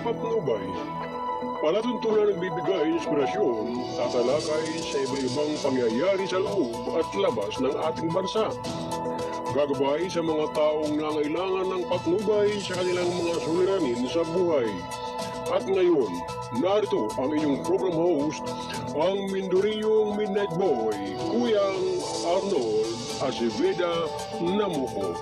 Patnubay, palatuntunan nagbibigay inspirasyon at talakay sa iba-ibang pangyayari sa loob at labas ng ating bansa. Gagabay sa mga taong nangailangan ng patnubay sa kanilang mga suliranin sa buhay. At ngayon, narito ang inyong program host, ang Mindoriyong Midnight Boy, Kuyang Arnold Acevedo Namuco.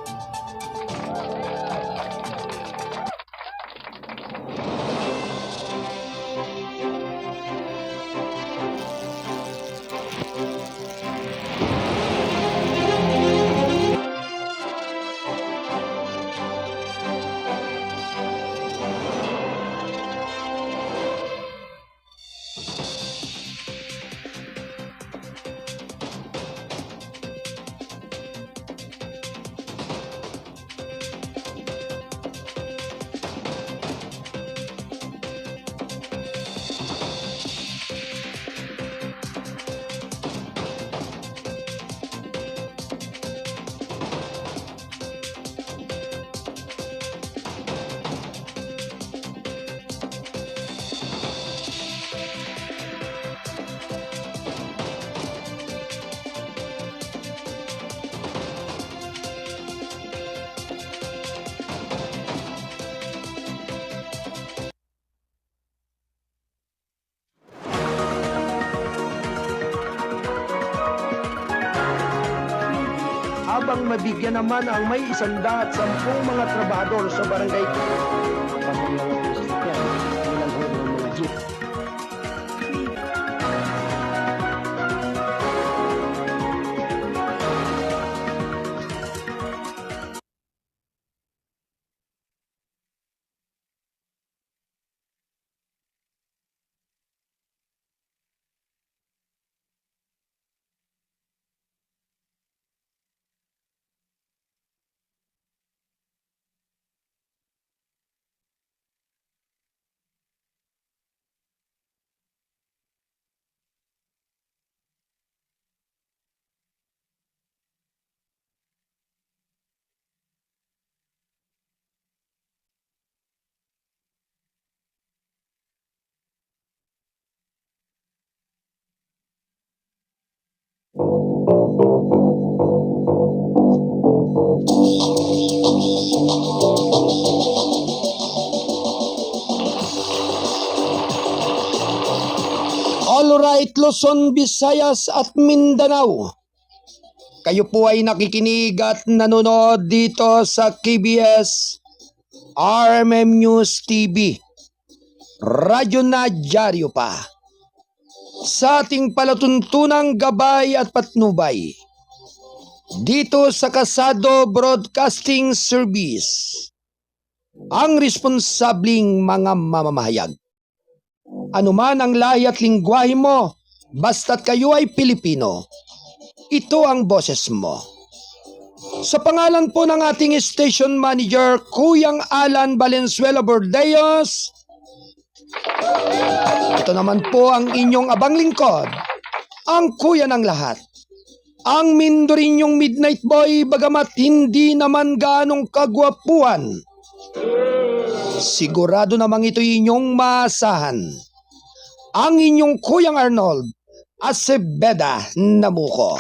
Habang mabigyan naman ang may 110 mga trabahador sa barangay. Alright, Luzon, Visayas at Mindanao. Kayo po ay nakikinig at nanonood dito sa KBS RMM News TV. Radyo na dyaryo pa. Sa ating palatuntunang gabay at patnubay. Dito sa Kasado Broadcasting Service. Ang responsabling mga mamamahayag. Anuman ang lahi at lingwahe mo, basta't kayo ay Pilipino. Ito ang boses mo. Sa pangalan po ng ating station manager, Kuyang Alan Valenzuela Bordeos, ito naman po ang inyong abang lingkod, ang kuya ng lahat. Ang Mindorinyong Midnight Boy, bagamat hindi naman gaanong kagwapuan. Sigurado namang ito inyong maasahan. Ang inyong Kuyang Arnold Acevedo Namuco.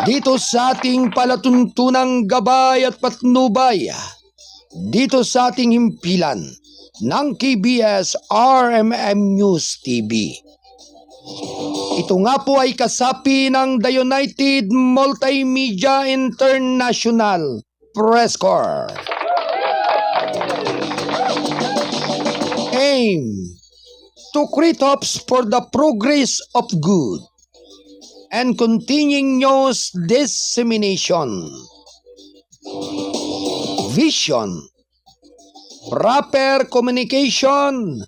Dito sa ating palatuntunang gabay at patnubay, dito sa ating himpilan ng KBS RMM News TV. Ito nga po ay kasapi ng The United Multimedia International Press Corps. Aim to create hopes for the progress of good and continuing news dissemination. Vision, proper communication,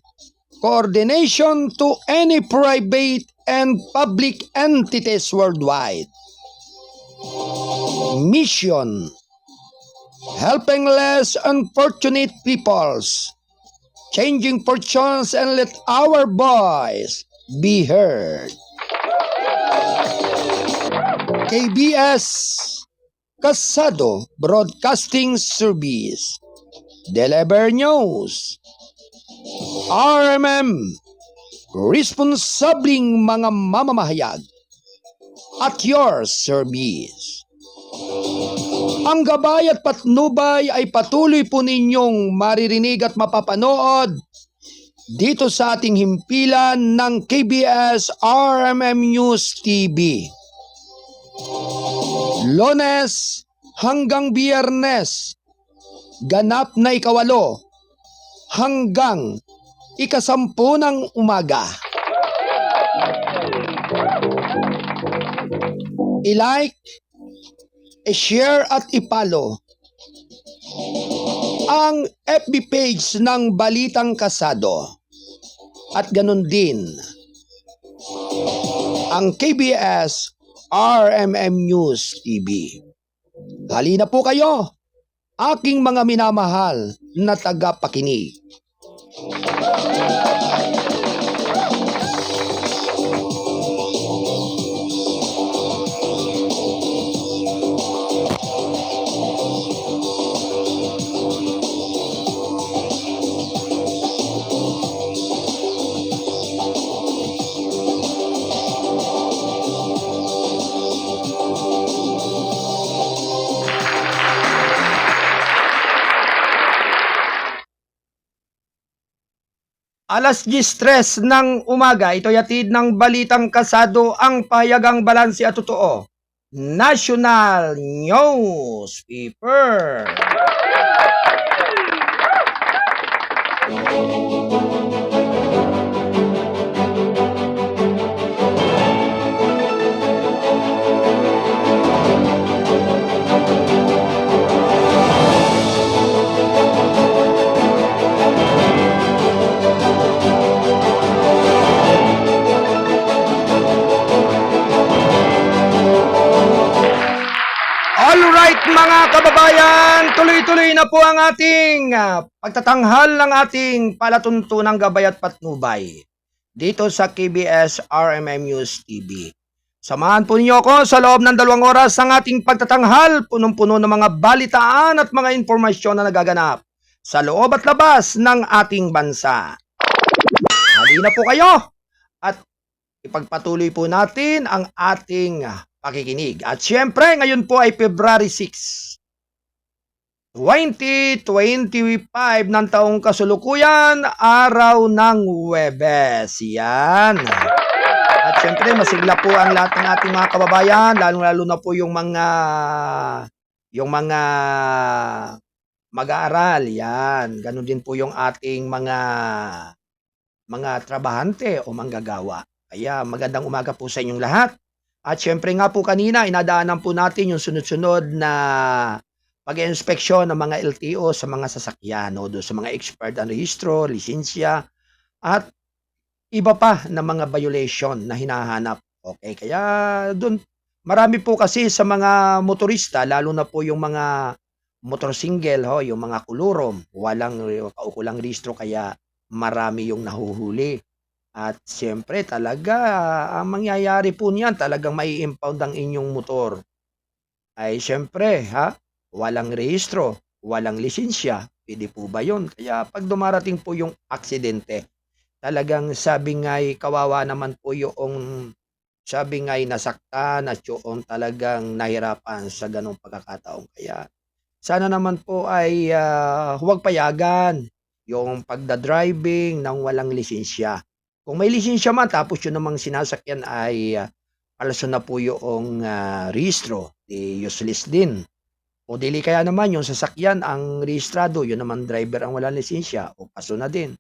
coordination to any private and public entities worldwide. Mission, helping less unfortunate peoples, changing fortunes and let our voice be heard. KBS Kasado Broadcasting Service. Deliver News, RMM, responsabling mga mamamahayag at your service. Ang gabay at patnubay ay patuloy po ninyong maririnig at mapapanood dito sa ating himpilan ng KBS RMM News TV. Lunes hanggang Biyernes, ganap na 8 hanggang 10 ng umaga. I-like, i-share at i-follow ang FB page ng Balitang Kasado at ganun din ang KBS RMM News TV. Halina po kayo, aking mga minamahal na tagapakinig. Alas 10:03 ng umaga, ito yatid ng Balitang Kasado, ang pahayagang balanse at totoo. National Newspaper. Alright mga kababayan, tuloy-tuloy na po ang ating pagtatanghal ng ating palatuntunang gabay at patnubay dito sa KBS RMM News TV. Samahan po ninyo ako sa loob ng 2 oras ng ating pagtatanghal, punong-puno ng mga balitaan at mga informasyon na nagaganap sa loob at labas ng ating bansa. Halina po kayo at ipagpatuloy po natin ang ating pakikinig. At syempre, ngayon po ay February 6, 2025 ng taong kasulukuyan, araw ng Huwebes. Yan. At syempre, masigla po ang lahat ng ating mga kababayan, lalo na po yung mga mag-aaral. Yan. Ganun din po yung ating mga trabahante o manggagawa. Kaya magandang umaga po sa inyong lahat. At syempre nga po kanina, inadaanan po natin yung sunod-sunod na pag-inspeksyon ng mga LTO sa mga sasakyan, doon sa mga expired ang rehistro, lisensya, at iba pa na mga violation na hinahanap. Okay, kaya doon, marami po kasi sa mga motorista, lalo na po yung mga motorsingle, yung mga kulurom, walang kaukulang rehistro, kaya marami yung nahuhuli. At siyempre talaga, ang mangyayari po niyan, talagang mai-impound ang inyong motor. Ay siyempre, walang rehistro, walang lisensya, pwede po ba yun? Kaya pag dumarating po yung aksidente, talagang sabi nga'y kawawa naman po yung, sabi nga'y nasaktan at yung talagang nahirapan sa ganong pagkakataon. Kaya sana naman po ay huwag payagan yung pagdadriving ng walang lisensya. Kung may lisensya man, tapos yun namang sinasakyan ay palso na po yung rehistro, useless din. O dili kaya naman yung sasakyan ang rehistrado, yun naman driver ang walang lisensya, o paso na din.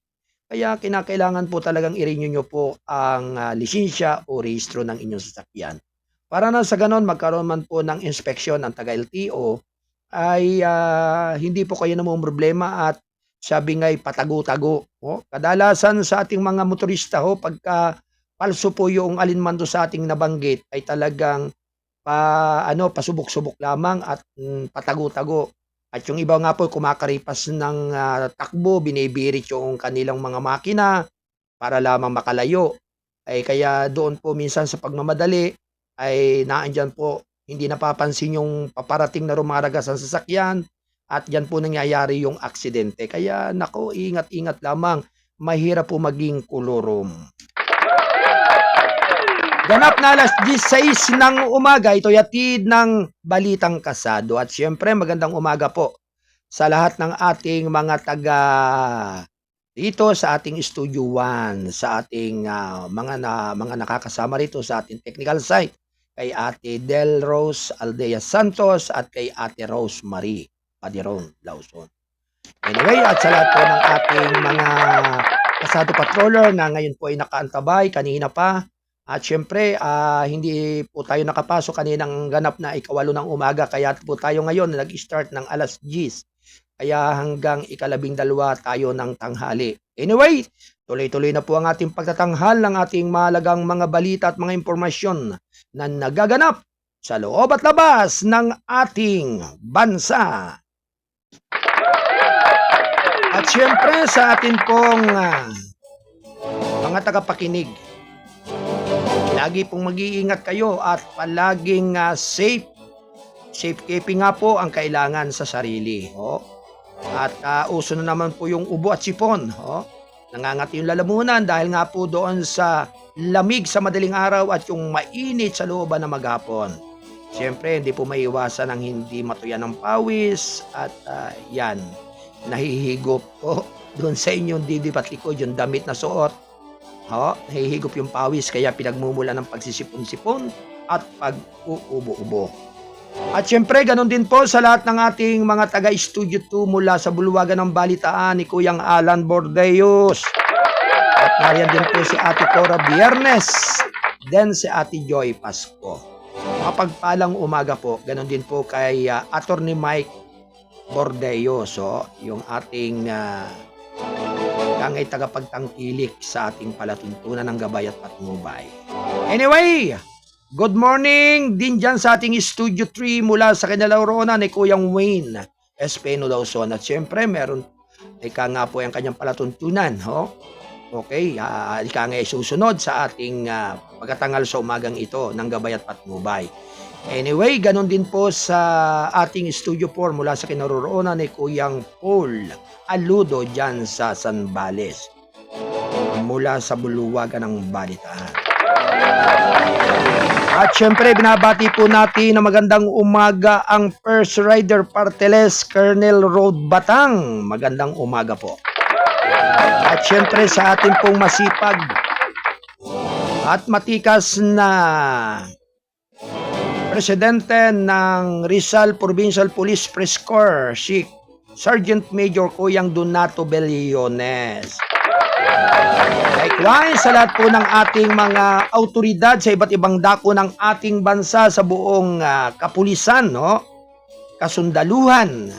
Kaya kinakailangan po talagang i-renew nyo po ang lisensya o rehistro ng inyong sasakyan. Para na sa ganon, magkaroon man po ng inspeksyon ng taga-LTO, ay hindi po kayo namang problema at sabi nga'y patago-tago. Kadalasan sa ating mga motorista, pagka palso po yung alinman do sa ating nabanggit, ay talagang pasubok-subok lamang at patago-tago. At yung iba nga po kumakaripas ng takbo, binibirit yung kanilang mga makina para lamang makalayo. Ay kaya doon po minsan sa pagmamadali ay naandyan po, hindi napapansin yung paparating na rumaragas ang sasakyan at yan po nangyayari yung aksidente. Kaya nako, ingat-ingat lamang, mahirap po maging kulurum. Ganap na alas 16 ng umaga, ito yatid ng Balitang Kasado. At syempre magandang umaga po sa lahat ng ating mga taga dito sa ating Studio 1, sa ating mga nakakasama rito sa ating technical site, kay Ate Del Rose Aldea Santos at kay Ate Rose Marie Padiron Lawson. Anyway, at sa lahat po ng ating mga kasado patroller na ngayon po ay nakaantabay kanina pa. At syempre, hindi po tayo nakapasok kaninang ganap na 8:08 ng umaga, kaya po tayo ngayon nag-start ng alas 10. Kaya hanggang 12:00 tayo ng tanghali. Anyway, tuloy-tuloy na po ang ating pagtatanghal ng ating mahalagang mga balita at mga impormasyon na nagaganap sa loob at labas ng ating bansa. At syempre sa atin pong mga tagapakinig, lagi pong mag-iingat kayo at palaging safe. Safekeeping nga po ang kailangan sa sarili. At uso na naman po yung ubo at sipon. Nangangati yung lalamunan dahil nga po doon sa lamig sa madaling araw at yung mainit sa looban na maghapon. Siyempre, hindi po maiwasan ang hindi matuyan ng pawis at yan, nahihigop po doon sa inyong dibdib at likod yung damit na suot. Nahihigop yung pawis kaya pinagmumula ng pagsisipon-sipon at pag-uubo-ubo. At syempre, ganun din po sa lahat ng ating mga taga-Studio 2 mula sa bulwagan ng balitaan ni Kuyang Alan Bordeos. At nariyan din po si Ate Cora Biernes, then si Ate Joy Pasco. Mapagpalang umaga po, ganun din po kay Attorney Mike Bordeos, yung ating kangay tagapagtangkilik sa ating palatuntunan ng gabay at patnubay. Anyway, good morning din dyan sa ating Studio 3 mula sa kinalauronan ni Kuyang Wayne Espeno Lawson. At syempre, meron ika nga po yung kanyang palatuntunan. Okay, ika nga susunod sa ating pagkatangal sa umagang ito ng gabay at patnubay. Anyway, ganun din po sa ating Studio 4 mula sa kinaroroonan ni Kuyang Paul Aludo dyan sa Sanbales mula sa buluwagan ng balitaan. At syempre, binabati po natin na magandang umaga ang First Rider Parteles, Colonel Road Batang. Magandang umaga po. At syempre sa ating pong masipag at matikas na Presidente ng Rizal Provincial Police Press Corps, si Sergeant Major Kuyang Donato Bellones. Likewise, sa lahat po ng ating mga autoridad sa iba't ibang dako ng ating bansa sa buong kapulisan, kasundaluhan,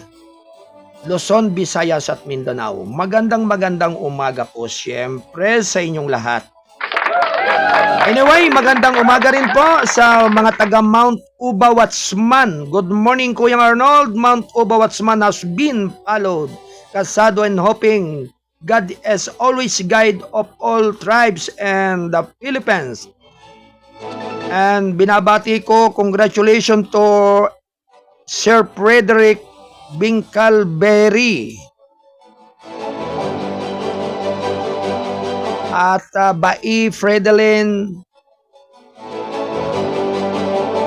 Luzon, Visayas at Mindanao. Magandang umaga po siyempre sa inyong lahat. Anyway, magandang umaga rin po sa mga taga Mount Uba Watsman. Good morning, Kuyang Arnold. Mount Uba Watsman has been followed. Kasado and hoping God is always guide of all tribes and the Philippines. And binabati ko, congratulations to Sir Frederick Bincalberry. At Bai Fredelin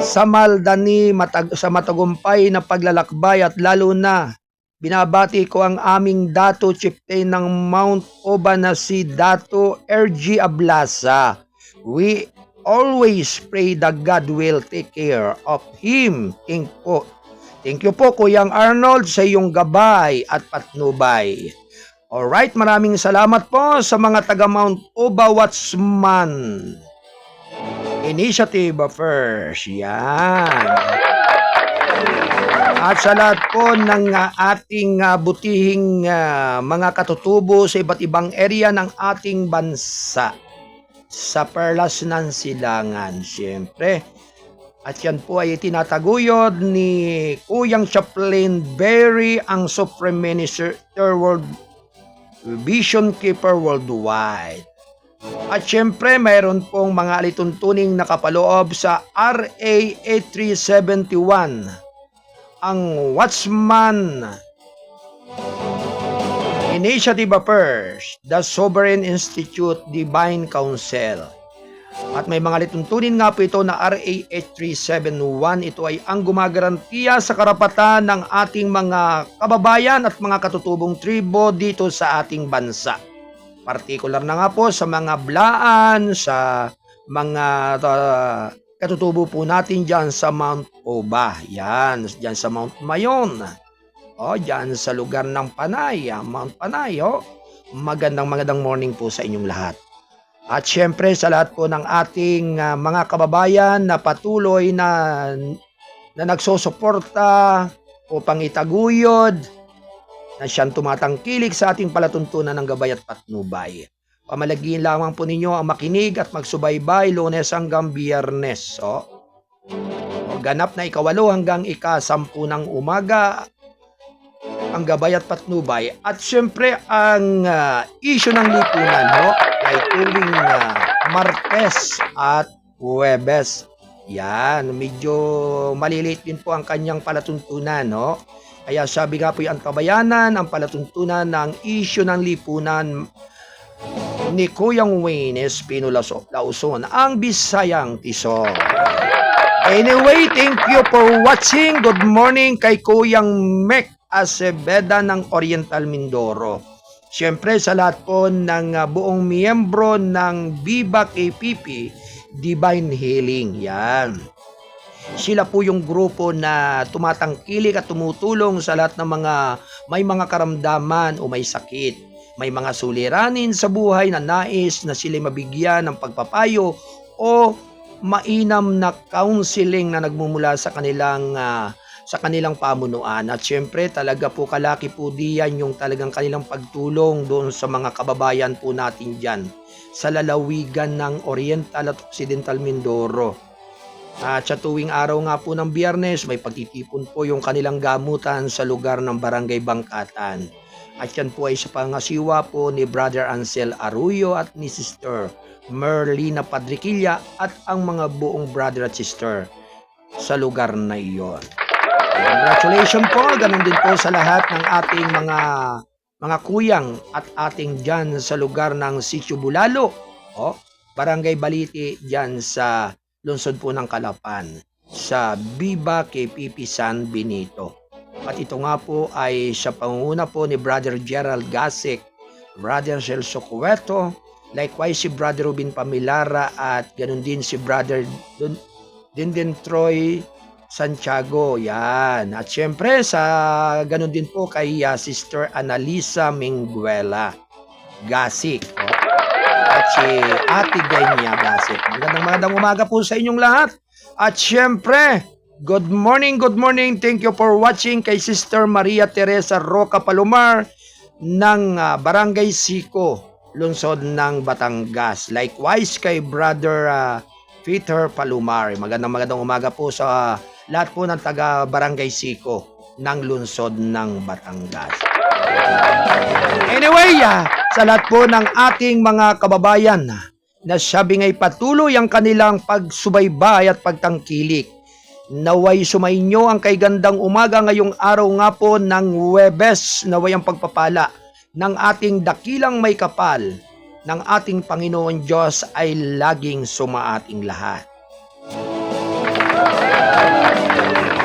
Samaldani sa matagumpay na paglalakbay at lalo na binabati ko ang aming Dato Chieftain ng Mount Oba na si Dato RG Ablasa. We always pray that God will take care of him. Thank you po Kuyang Arnold sa iyong gabay at patnubay. Alright, maraming salamat po sa mga taga Mount Oba Watsman. Initiative first. Yan. At sa lahat po ng ating butihing mga katutubo sa iba't ibang area ng ating bansa. Sa Perlas ng Silangan, siyempre. At yan po ay tinataguyod ni Kuyang Chaplain Berry, ang Supreme Minister World Vision Keeper Worldwide. At syempre, mayroon pong mga alituntuning nakapaloob sa RA 8371. Ang Watchman Initiative Affairs, the Sovereign Institute Divine Council. At may mga lituntunin nga po ito na RA 8371. Ito ay ang gumagarantiya sa karapatan ng ating mga kababayan at mga katutubong tribo dito sa ating bansa. Partikular na nga po sa mga blaan, sa mga katutubo po natin dyan sa Mount Oba. Yan, dyan sa Mount Mayon. O, dyan sa lugar ng Panay, Mount Panay. O, magandang morning po sa inyong lahat. At syempre sa lahat po ng ating mga kababayan na patuloy na nagsosuporta upang itaguyod na siyang tumatangkilik sa ating palatuntunan ng gabay at patnubay. Pamalagin lamang po ninyo ang makinig at magsubaybay Lunes hanggang Biyernes. Ganap na 8 hanggang 10 ng umaga ang gabay at patnubay. At syempre ang issue ng lipunan ay tuwing Martes at Huwebes. Yan, medyo maliliit din po ang kanyang palatuntunan, no? Kaya sabi nga po yung antabayanan, ang palatuntunan ng issue ng lipunan ni Kuyang Wayne Espino Lauson, ang Bisayang Tison. Anyway, thank you for watching. Good morning kay Kuyang Mek Aceveda ng Oriental Mindoro. Siyempre sa lahat po ng buong miyembro ng Viva KPP Divine Healing. Yan. Sila po yung grupo na tumatangkilik at tumutulong sa lahat ng mga may mga karamdaman o may sakit. May mga suliranin sa buhay na nais na sila mabigyan ng pagpapayo o mainam na counseling na nagmumula sa kanilang pamunuan. At syempre talaga po kalaki po diyan yung talagang kanilang pagtulong doon sa mga kababayan po natin dyan sa lalawigan ng Oriental at Occidental Mindoro. At sa tuwing araw nga po ng Biyernes, may pagtitipon po yung kanilang gamutan sa lugar ng Barangay Bangkatan. At yan po ay sa pangasiwa po ni Brother Ansel Arroyo at ni Sister Merlina Padriquilla at ang mga buong brother at sister sa lugar na iyon. Congratulations po, ganun din po sa lahat ng ating mga kuyang at ating dyan sa lugar ng Sitio Bulalo, Barangay Baliti dyan sa lungsod po ng Calapan, sa Viva KPP San Benito. At ito nga po ay sa pangunguna po ni Brother Gerald Gasik, Brother Celso Cueto, likewise si Brother Rubin Pamilara at ganun din si Brother Dindin Troy Santiago. Yan. At syempre sa ganun din po kay Sister Analisa Minguela Gasik. At si Ate Ganya Gasik. Magandang umaga po sa inyong lahat. At syempre, good morning. Thank you for watching kay Sister Maria Teresa Roca Palomar ng Barangay Sico, lungsod ng Batangas. Likewise kay Brother Peter Palomar. Magandang umaga po sa lahat po ng taga Barangay Sico ng lungsod ng Batangas. Anyway, sa lahat po ng ating mga kababayan na sabi nga'y patuloy ang kanilang pagsubaybay at pagtangkilik. Naway sumainyo ang kay gandang umaga ngayong araw nga po ng Huwebes. Naway ang pagpapala ng ating dakilang may kapal ng ating Panginoon Diyos ay laging sumaating lahat.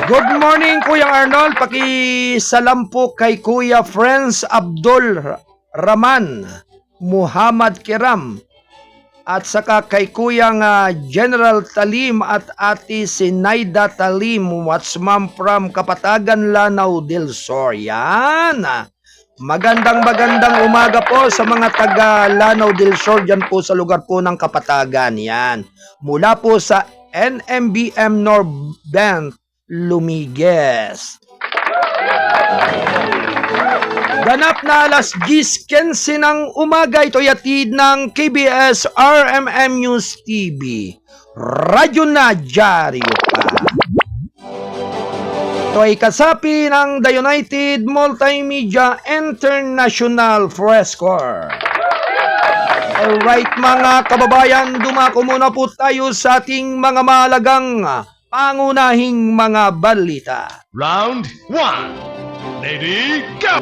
Good morning Kuya Arnold, pakisalam po kay Kuya Friends Abdul Rahman Muhammad Kiram at saka kay Kuyang General Talim at Ate Sinaida Talim, Watchman from Kapatagan, Lanao del Sur. Yan. Magandang umaga po sa mga taga Lanao del Sur dyan po sa lugar po ng Kapatagan. Yan. Mula po sa NMBM Northband Lumigues. Ganap na alas 10:15 ng umaga, ito yatid ng KBS RMM News TV. Radyo na dyaryo pa. Ito ay kasapi ng The United Multimedia International Press Corps. Alright mga kababayan, dumako muna po tayo sa ating mga mahalagang pangunahing mga balita. Round 1. Ready, go!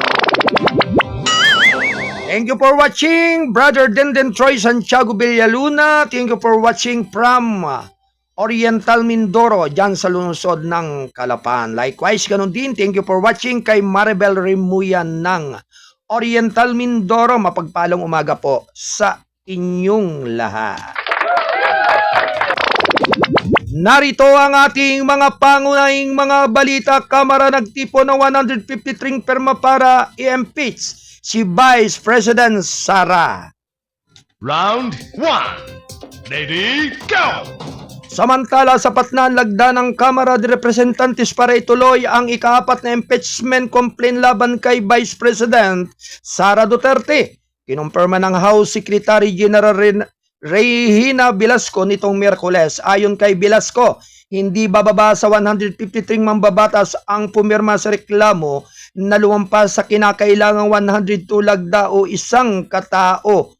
Thank you for watching, Brother Denden Troy Santiago Villaluna. Thank you for watching from Oriental Mindoro, dyan sa lungsod ng Calapan. Likewise, ganun din, thank you for watching kay Maribel Rimuyan ng Oriental Mindoro. Mapagpalang umaga po sa inyong lahat. Narito ang ating mga pangunahing mga balita. Kamara nagtipon ng 153 perma para i-impeach si Vice President Sara. Round 1. Ready, go! Samantala, sapat na ang lagda ng Kamara de Representantes para ituloy ang ika-4 na impeachment complaint laban kay Vice President Sara Duterte. Kinumpirma ng House Secretary General Regina Velasco nitong Miyerkules. Ayon kay Velasco, hindi bababa sa 153 mambabatas ang pumirma sa reklamo na lumampas sa kinakailangang 102 lagda o isang katao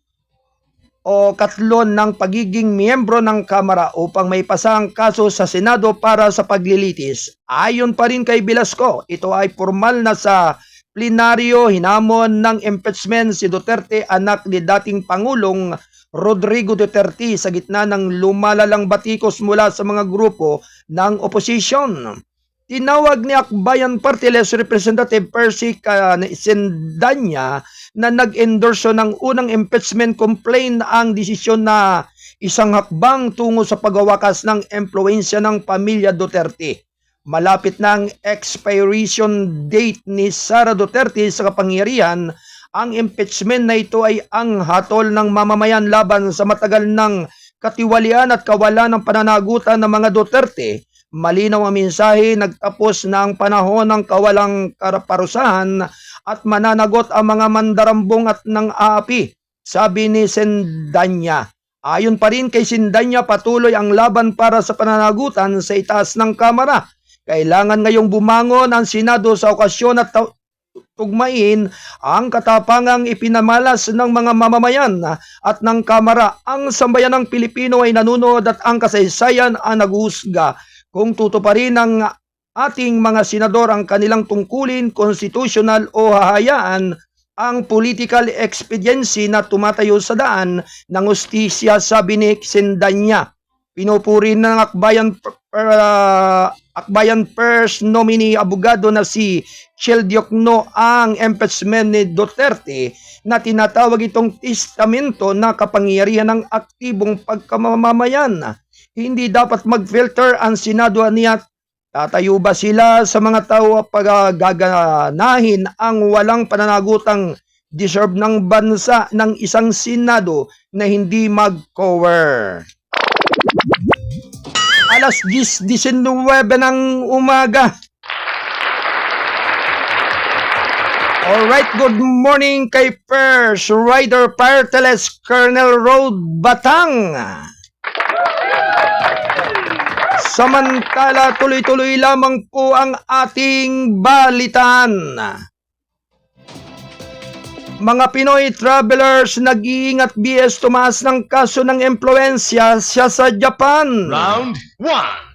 o katlon ng pagiging miyembro ng Kamara upang may pasang kaso sa Senado para sa paglilitis. Ayon pa rin kay Velasco, ito ay formal na sa plenaryo. Hinamon ng impeachment si Duterte, anak ni dating Pangulong Rodrigo Duterte, sa gitna ng lumalalang batikos mula sa mga grupo ng oposisyon. Tinawag ni Akbayan Party List Representative Percy Sendanya na nag-endorso ng unang impeachment complaint ang desisyon na isang hakbang tungo sa pagwawakas ng impluwensya ng pamilya Duterte. Malapit na ang expiration date ni Sara Duterte sa kapangyarihan. Ang impeachment na ito ay ang hatol ng mamamayan laban sa matagal ng katiwalian at kawalan ng pananagutan ng mga Duterte. Malinaw ang mensahe, nagtapos na ang panahon ng kawalang kaparusahan at mananagot ang mga mandarambong at ng aapi, sabi ni Sendanya. Ayon pa rin kay Sendanya, patuloy ang laban para sa pananagutan sa itaas ng Kamara. Kailangan ngayong bumangon ang Senado sa okasyon at tugmain ang katapangang ipinamalas ng mga mamamayan at ng Kamara. Ang sambayan ng Pilipino ay nanonood at ang kasaysayan ang naghusga kung tutuparin ng ating mga senador ang kanilang tungkulin konstitusyonal o hahayaan ang political expediency na tumatayo sa daan ng hustisya, sabi ni Sendanya. Pinupuri ng Akbayan First nominee abogado na si Chel Diokno ang impeachment ni Duterte na tinatawag itong testamento na kapangyarihan ng aktibong pagkamamayan. Hindi dapat mag-filter ang Senado niya. Tatayo ba sila sa mga tao pagaganahin ang walang pananagutang deserve ng bansa ng isang Senado na hindi mag-cover? Alas 10:19 ng umaga. Alright, good morning kay First Rider Parteles Colonel Road Batang. Samantala, tuloy-tuloy lamang po ang ating balitaan. Mga Pinoy travelers nag-iingat BS tumaas ng kaso ng impluwensya siya sa Japan. Round 1.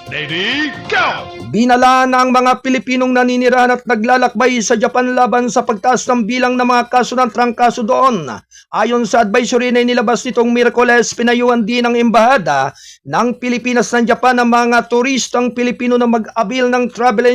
Ready, go! Binala na ang mga Pilipinong naninirahan at naglalakbay sa Japan laban sa pagtaas ng bilang ng mga kaso ng trangkaso doon. Ayon sa advisory na nilabas nitong Miyerkules, pinayuhan din ng Embahada ng Pilipinas ng Japan ang mga turistang Pilipino na mag-abil ng travel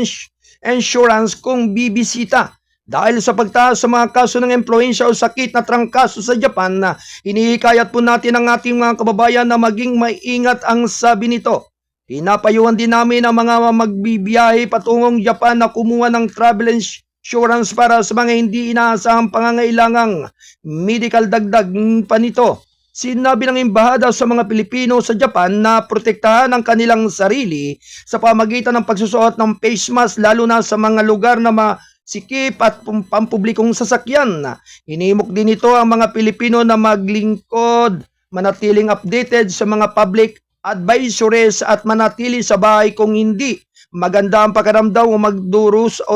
insurance kung bibisita. Dahil sa pagtaas sa mga kaso ng impluwensya o sakit na trangkaso sa Japan, hinihikayat po natin ang ating mga kababayan na maging maingat, ang sabi nito. Pinapayuhan din namin ang mga magbibiyahe patungong Japan na kumuha ng travel insurance para sa mga hindi inaasahang pangangailangang medical. Dagdag pa nito, sinabi ng Embahada sa mga Pilipino sa Japan na protektahan ang kanilang sarili sa pamagitan ng pagsusuot ng face mask, lalo na sa mga lugar na masikip at pampublikong sasakyan. Hinimok din ito ang mga Pilipino na maglingkod, manatiling updated sa mga public advisories at manatili sa bahay kung hindi maganda ang pakiramdam o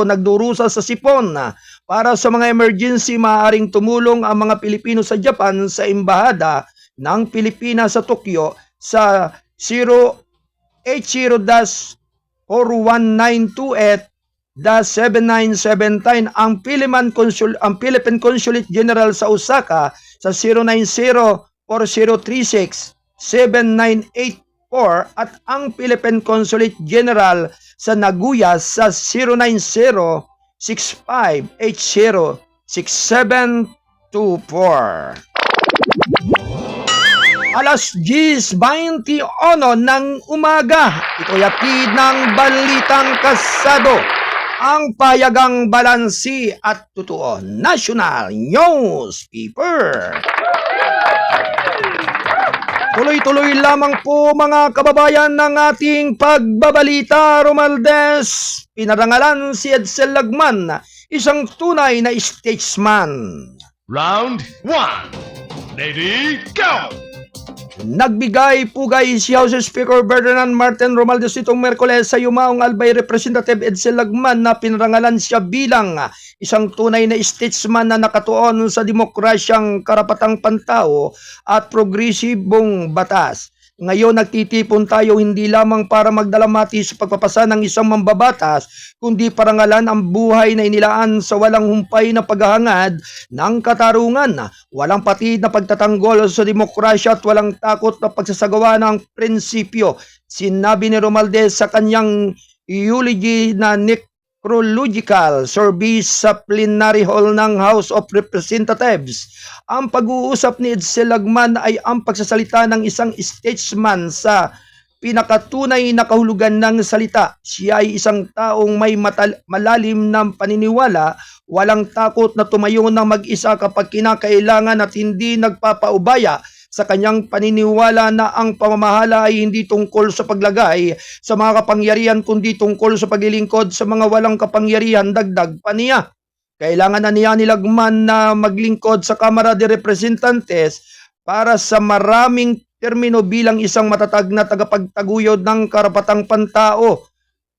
nagdurusa sa sipon. Para sa mga emergency, maaaring tumulong ang mga Pilipino sa Japan sa Embahada ng Pilipinas sa Tokyo sa 080-41928 0917 ang Philippine Consulate General sa Osaka sa 090-4036-7984 at ang Philippine Consulate General sa Nagoya sa 090-6580-6724. Alas 10:21 ng umaga, ito'y hatid ng Balitang Kasado, ang payagang balansi at totoo National Newspaper. Tuloy-tuloy lamang po mga kababayan ng ating pagbabalita, Romualdez. Pinarangalan si Edsel Lagman, isang tunay na statesman. Round 1. Ready, go! Nagbigay pugay si House Speaker Ferdinand Martin Romualdez itong Merkoles sa yumaong Albay Representative Edsel Lagman na pinarangalan siya bilang isang tunay na statesman na nakatuon sa demokrasyang karapatang pantao at progresibong batas. Ngayon nagtitipon tayo hindi lamang para magdalamati sa pagpapasa ng isang mambabatas, kundi parangalan ang buhay na inilaan sa walang humpay na paghahangad ng katarungan, walang patid na pagtatanggol sa demokrasya at walang takot na pagsasagawa ng prinsipyo. Sinabi ni Romualdez sa kanyang eulogy na necrological service sa plenary hall ng House of Representatives. Ang pag-uusap ni Edsel Lagman ay ang pagsasalita ng isang statesman sa pinakatunay na kahulugan ng salita. Siya ay isang taong may malalim na paniniwala, walang takot na tumayo ng mag-isa kapag kinakailangan at hindi nagpapaubaya sa kanyang paniniwala na ang pamamahala ay hindi tungkol sa paglagay sa mga kapangyarihan kundi tungkol sa paglilingkod sa mga walang kapangyarihan. Dagdag pa niya, kailangan na niya ni Lagman na maglingkod sa Kamara de Representantes para sa maraming termino bilang isang matatag na tagapagtaguyod ng karapatang pantao,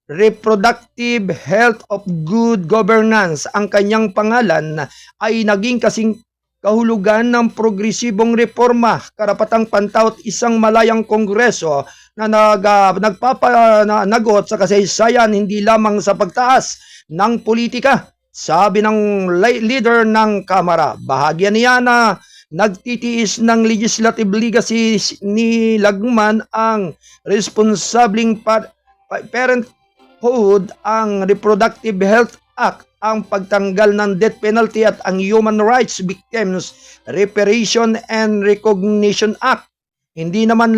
reproductive health of good governance. Ang kanyang pangalan ay naging kasing kahulugan ng progresibong reforma, karapatang pantao at isang malayang kongreso na nagpapanagot sa kasaysayan hindi lamang sa pagtaas ng politika. Sabi ng leader ng Kamara, bahagya niya na nagtitiis ng legislative legacy ni Lagman ang responsabling parenthood, ang Reproductive Health Act, ang pagtanggal ng death penalty at ang Human Rights Victims Reparation and Recognition Act. Hindi naman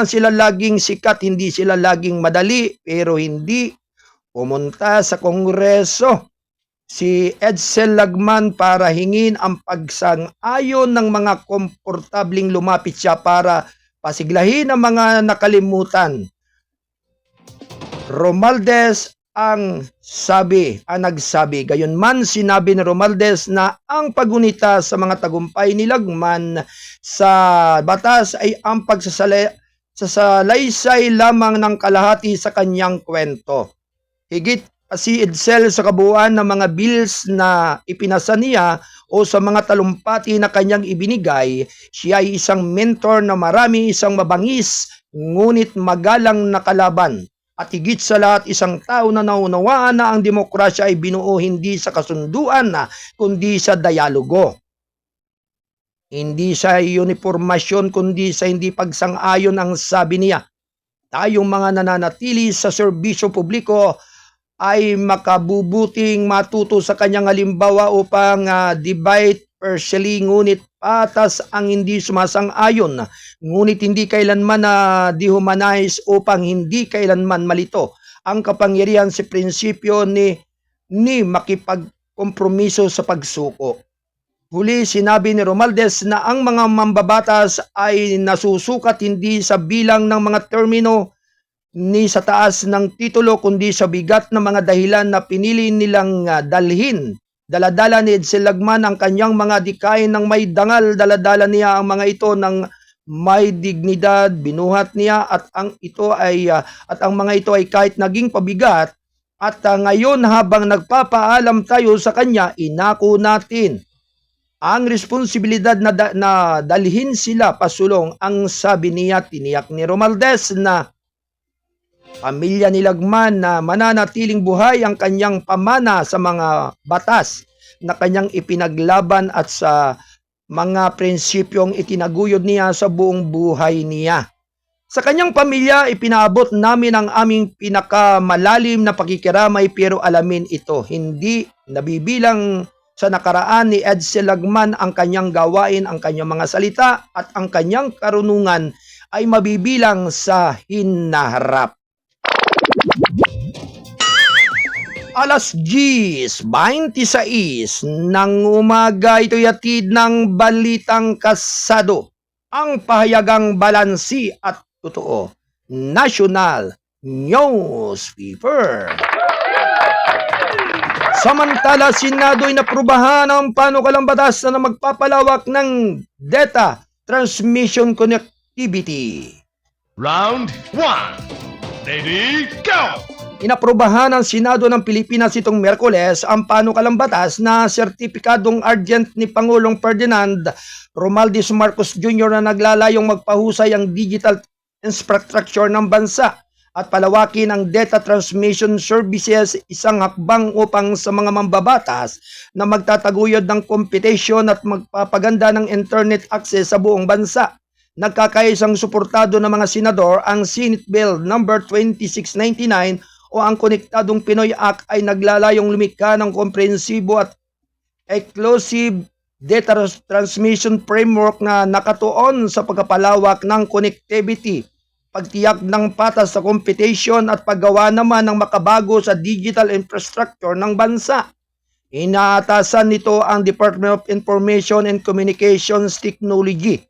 sila laging sikat, hindi sila laging madali, pero hindi pumunta sa Kongreso si Edsel Lagman para hingin ang pagsang-ayon ng mga komportabling lumapit siya para pasiglahin ang mga nakalimutan. Romualdez ang nagsabi. Gayunman sinabi ni Romualdez na ang pagunita sa mga tagumpay ni Lagman sa batas ay ang pagsasalaysay lamang ng kalahati sa kanyang kwento. Higit pa si Edsel sa kabuuan ng mga bills na ipinasa niya o sa mga talumpati na kanyang ibinigay, siya ay isang mentor na marami, isang mabangis ngunit magalang na kalaban. At higit sa lahat, isang tao na naunawaan na ang demokrasya ay binuo hindi sa kasunduan kundi sa dialogo. Hindi sa uniformasyon kundi sa hindi pagsang-ayon. Ang sabi niya, tayong mga nananatili sa serbisyo publiko ay makabubuting matuto sa kanyang halimbawa upang debate partially ngunit patas ang hindi sumasang-ayon, ngunit hindi kailanman dehumanize upang hindi kailanman malito ang kapangyarihan sa prinsipyo ni makipagkompromiso sa pagsuko. Huli, sinabi ni Romualdez na ang mga mambabatas ay nasusukat hindi sa bilang ng mga termino ni sa taas ng titulo kundi sa bigat ng mga dahilan na pinili nilang dalhin. Daladala ni Edsel Lagman ang kanyang mga dikain ng may dangal, daladala niya ang mga ito ng may dignidad, binuhat niya at ang mga ito ay kahit naging pabigat at ngayon habang nagpapaalam tayo sa kanya, inako natin ang responsibilidad na dalhin sila pasulong. Ang sabi niya, tiniyak ni Romualdez na pamilya ni Lagman na mananatiling buhay ang kanyang pamana sa mga batas na kanyang ipinaglaban at sa mga prinsipyong itinaguyod niya sa buong buhay niya. Sa kanyang pamilya, ipinaabot namin ang aming pinakamalalim na pakikiramay pero alamin ito, hindi nabibilang sa nakaraan ni Edsel Lagman ang kanyang gawain, ang kanyang mga salita at ang kanyang karunungan ay mabibilang sa hinaharap. Alas 10:26 ng umaga, ito'y hatid ng Balitang Kasado, ang pahayagang balansi at totoo, National Newspaper. Samantala, Senado ay naprubahan ang panukalang batas na magpapalawak ng data transmission connectivity. Round 1. Ready, go! Inaprubahan ng Senado ng Pilipinas itong Miyerkules ang panukalang batas na sertipikadong urgent ni Pangulong Ferdinand Romualdez Marcos Jr. na naglalayong magpahusay ang digital infrastructure ng bansa at palawakin ang data transmission services, isang hakbang upang sa mga mambabatas na magtataguyod ng computation at magpapaganda ng internet access sa buong bansa. Nagkakaisang suportado ng mga senador ang Senate Bill No. 2699 o ang Konektadong Pinoy Act ay naglalayong lumikha ng komprehensibo at exclusive data transmission framework na nakatuon sa pagpapalawak ng connectivity, pagtiyak ng patas sa computation at paggawa naman ng makabago sa digital infrastructure ng bansa. Inaatasan nito ang Department of Information and Communications Technology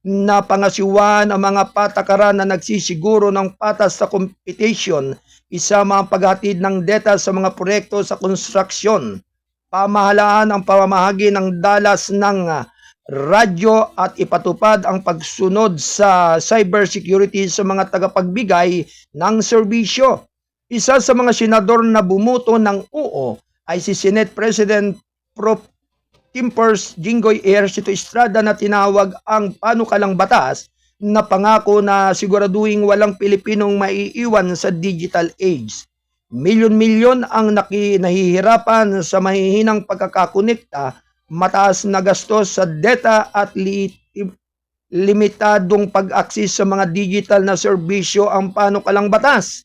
na pangasiwaan ang mga patakaran na nagsisiguro ng patas sa computation, isama ang paghatid ng data sa mga proyekto sa konstruksyon, pamahalaan ang pamamahagi ng dalas ng radyo at ipatupad ang pagsunod sa cybersecurity sa mga tagapagbigay ng serbisyo. Isa sa mga senador na bumuto ng oo ay si Senate President Pro Tempore Jinggoy Ejercito Estrada na tinawag ang panukalang batas na pangako na siguraduhin walang Pilipinong maiiwan sa digital age. Milyon-milyon ang nahihirapan sa mahihinang pagkakakonekta, mataas na gastos sa data at limitadong pag-akses sa mga digital na serbisyo. Ang panukalang batas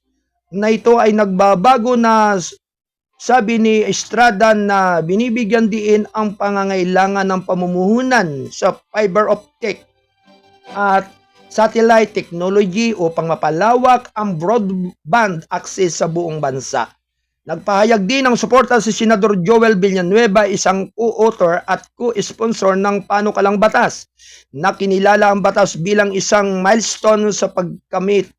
na ito ay nagbabago na, sabi ni Estrada, na binibigyan diin ang pangangailangan ng pamumuhunan sa fiber optic at satellite technology upang mapalawak ang broadband access sa buong bansa. Nagpahayag din ng suporta si Senador Joel Villanueva, isang co-author at co-sponsor ng panukalang batas, na kinilala ang batas bilang isang milestone sa pagkamit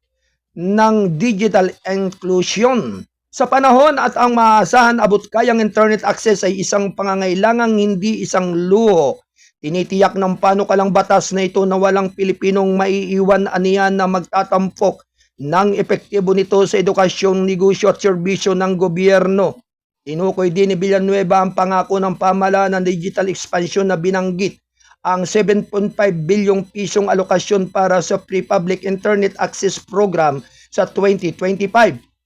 ng digital inclusion. Sa panahon at ang maasahan abot kayang internet access ay isang pangangailangang hindi isang luho. Tinitiyak ng panukalang batas na ito na walang Pilipinong maiiwan aniyan na magtatampok ng epektibo nito sa edukasyon, negosyo at serbisyo ng gobyerno. Tinukoy din ni Villanueva ang pangako ng pamahalaan ng digital expansion na binanggit ang 7.5 bilyong pisong alokasyon para sa Free Public Internet Access Program sa 2025.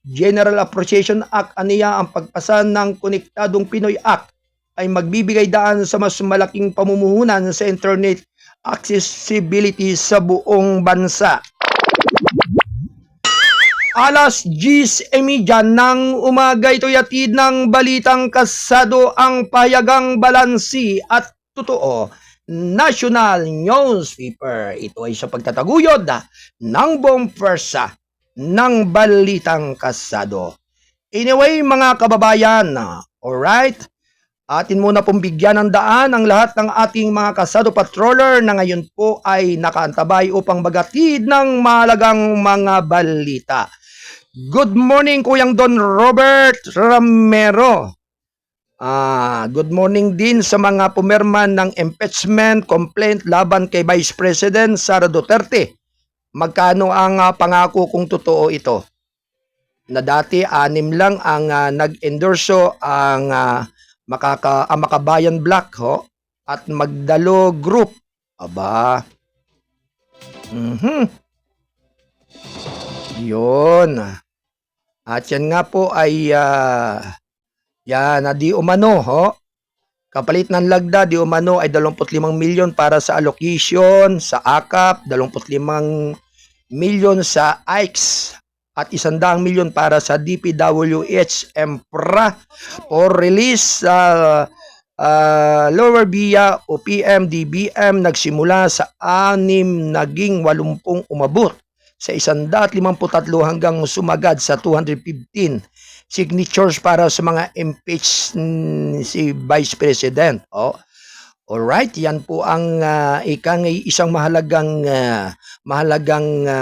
General Appropriation Act, aniya ang pagpasa ng Konektadong Pinoy Act ay magbibigay daan sa mas malaking pamumuhunan sa internet accessibility sa buong bansa. Alas 10:30 ng umaga, ito'y hatid ng Balitang Kasado, ang pahayagang balansi at totoo, National Newspaper. Ito ay sa pagtataguyod ng buong pwersa ng Balitang Kasado. Anyway, mga kababayan, alright? Atin muna pong bigyan ng daan ang lahat ng ating mga kasado patroller na ngayon po ay nakaantabay upang bagatid ng mahalagang mga balita. Good morning, Kuyang Don Robert Ramero. Good morning din sa mga pumirman ng impeachment complaint laban kay Vice President Sara Duterte. Magkano ang pangako kung totoo ito? Na dati 6 lang ang nag-endorso ang Makabayan Black at Magdalo Group. Aba. Yun. At yan nga po ay yan na di umano, kapalit ng lagda, di umano ay 25 milyon para sa allocation sa AKAP, 25 milyon sa AIX, at 100 milyon para sa DPWH EMPRA for release sa Lower Via o PMDBM nagsimula sa 6 naging 80 umabot sa 153 hanggang sumagad sa 215 signatures para sa mga impeach si Vice President. Alright, yan po ang isang mahalagang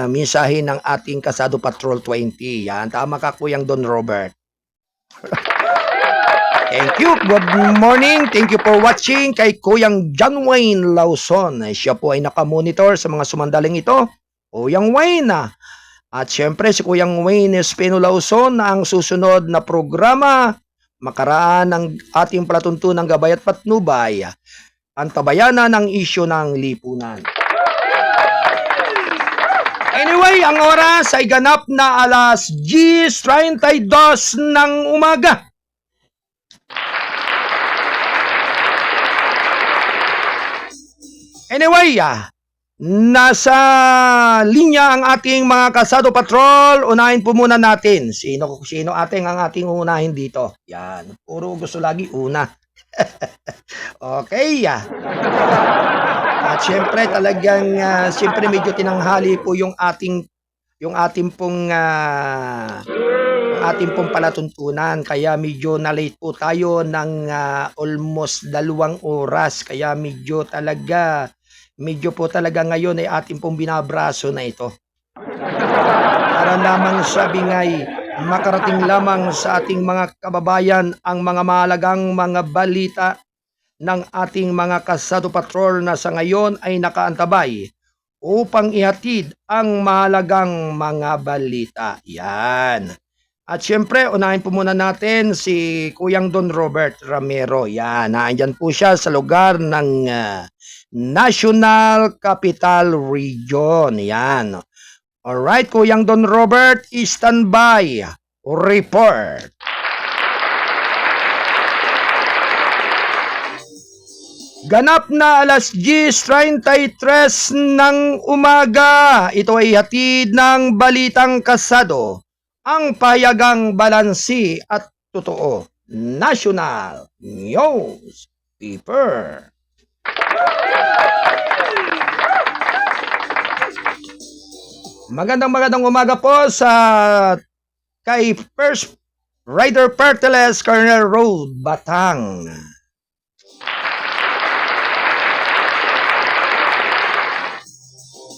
mensahe ng ating Kasado Patrol 20. Yan, tama ka Kuyang Don Robert. Thank you. Good morning. Thank you for watching kay Kuyang John Wayne Lawson. Siya po ay nakamonitor sa mga sumandaling ito. Kuyang Wayne. At syempre si Kuyang Wayne Espino Lawson na ang susunod na programa makaraan ng ating palatuntunang gabay at patnubay. Ang tabayanan ng isyu ng lipunan. Anyway, ang oras ay ganap na alas 10:32 ng umaga. Anyway, nasa linya ang ating mga Kasado Patrol. Unahin po muna natin. Sino ating ang ating unahin dito? Yan, puro gusto lagi una. Okay. At syempre talagang syempre medyo tinanghali po yung ating pong palatuntunan, kaya medyo na-late po tayo ng almost 2 oras, kaya medyo po talaga ngayon ay ating pong binabraso na ito para lamang sabi nga'y makarating lamang sa ating mga kababayan ang mga mahalagang mga balita ng ating mga Kasado Patrol na sa ngayon ay nakaantabay upang ihatid ang mahalagang mga balita. Yan. At syempre, unahin po muna natin si Kuyang Don Robert Ramero. Yan, naandyan po siya sa lugar ng National Capital Region. Yan. Alright, Kuyang Don Robert, standby. Report. Ganap na alas 10:33 ng umaga. Ito ay hatid ng Balitang Kasado. Ang payagang balansi at totoo. National Newspaper. Magandang umaga po sa kay First Rider Perteles, Colonel Road, Batang.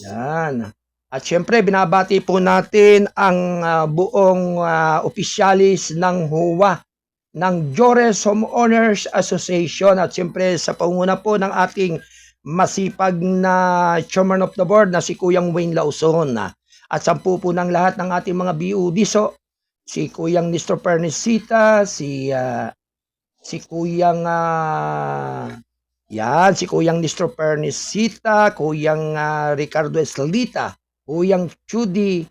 Yan. At syempre, binabati po natin ang buong opisyalis ng HOA, ng Jores Homeowners Association, at syempre sa panguna po ng ating masipag na chairman of the board na si Kuyang Wayne Lawson. At sampu po ng lahat ng ating mga BUDISO, si Kuyang Nestor Pernicita, si Kuyang si Kuyang Nestor Pernicita, Kuyang Ricardo Eslita, Kuyang Judy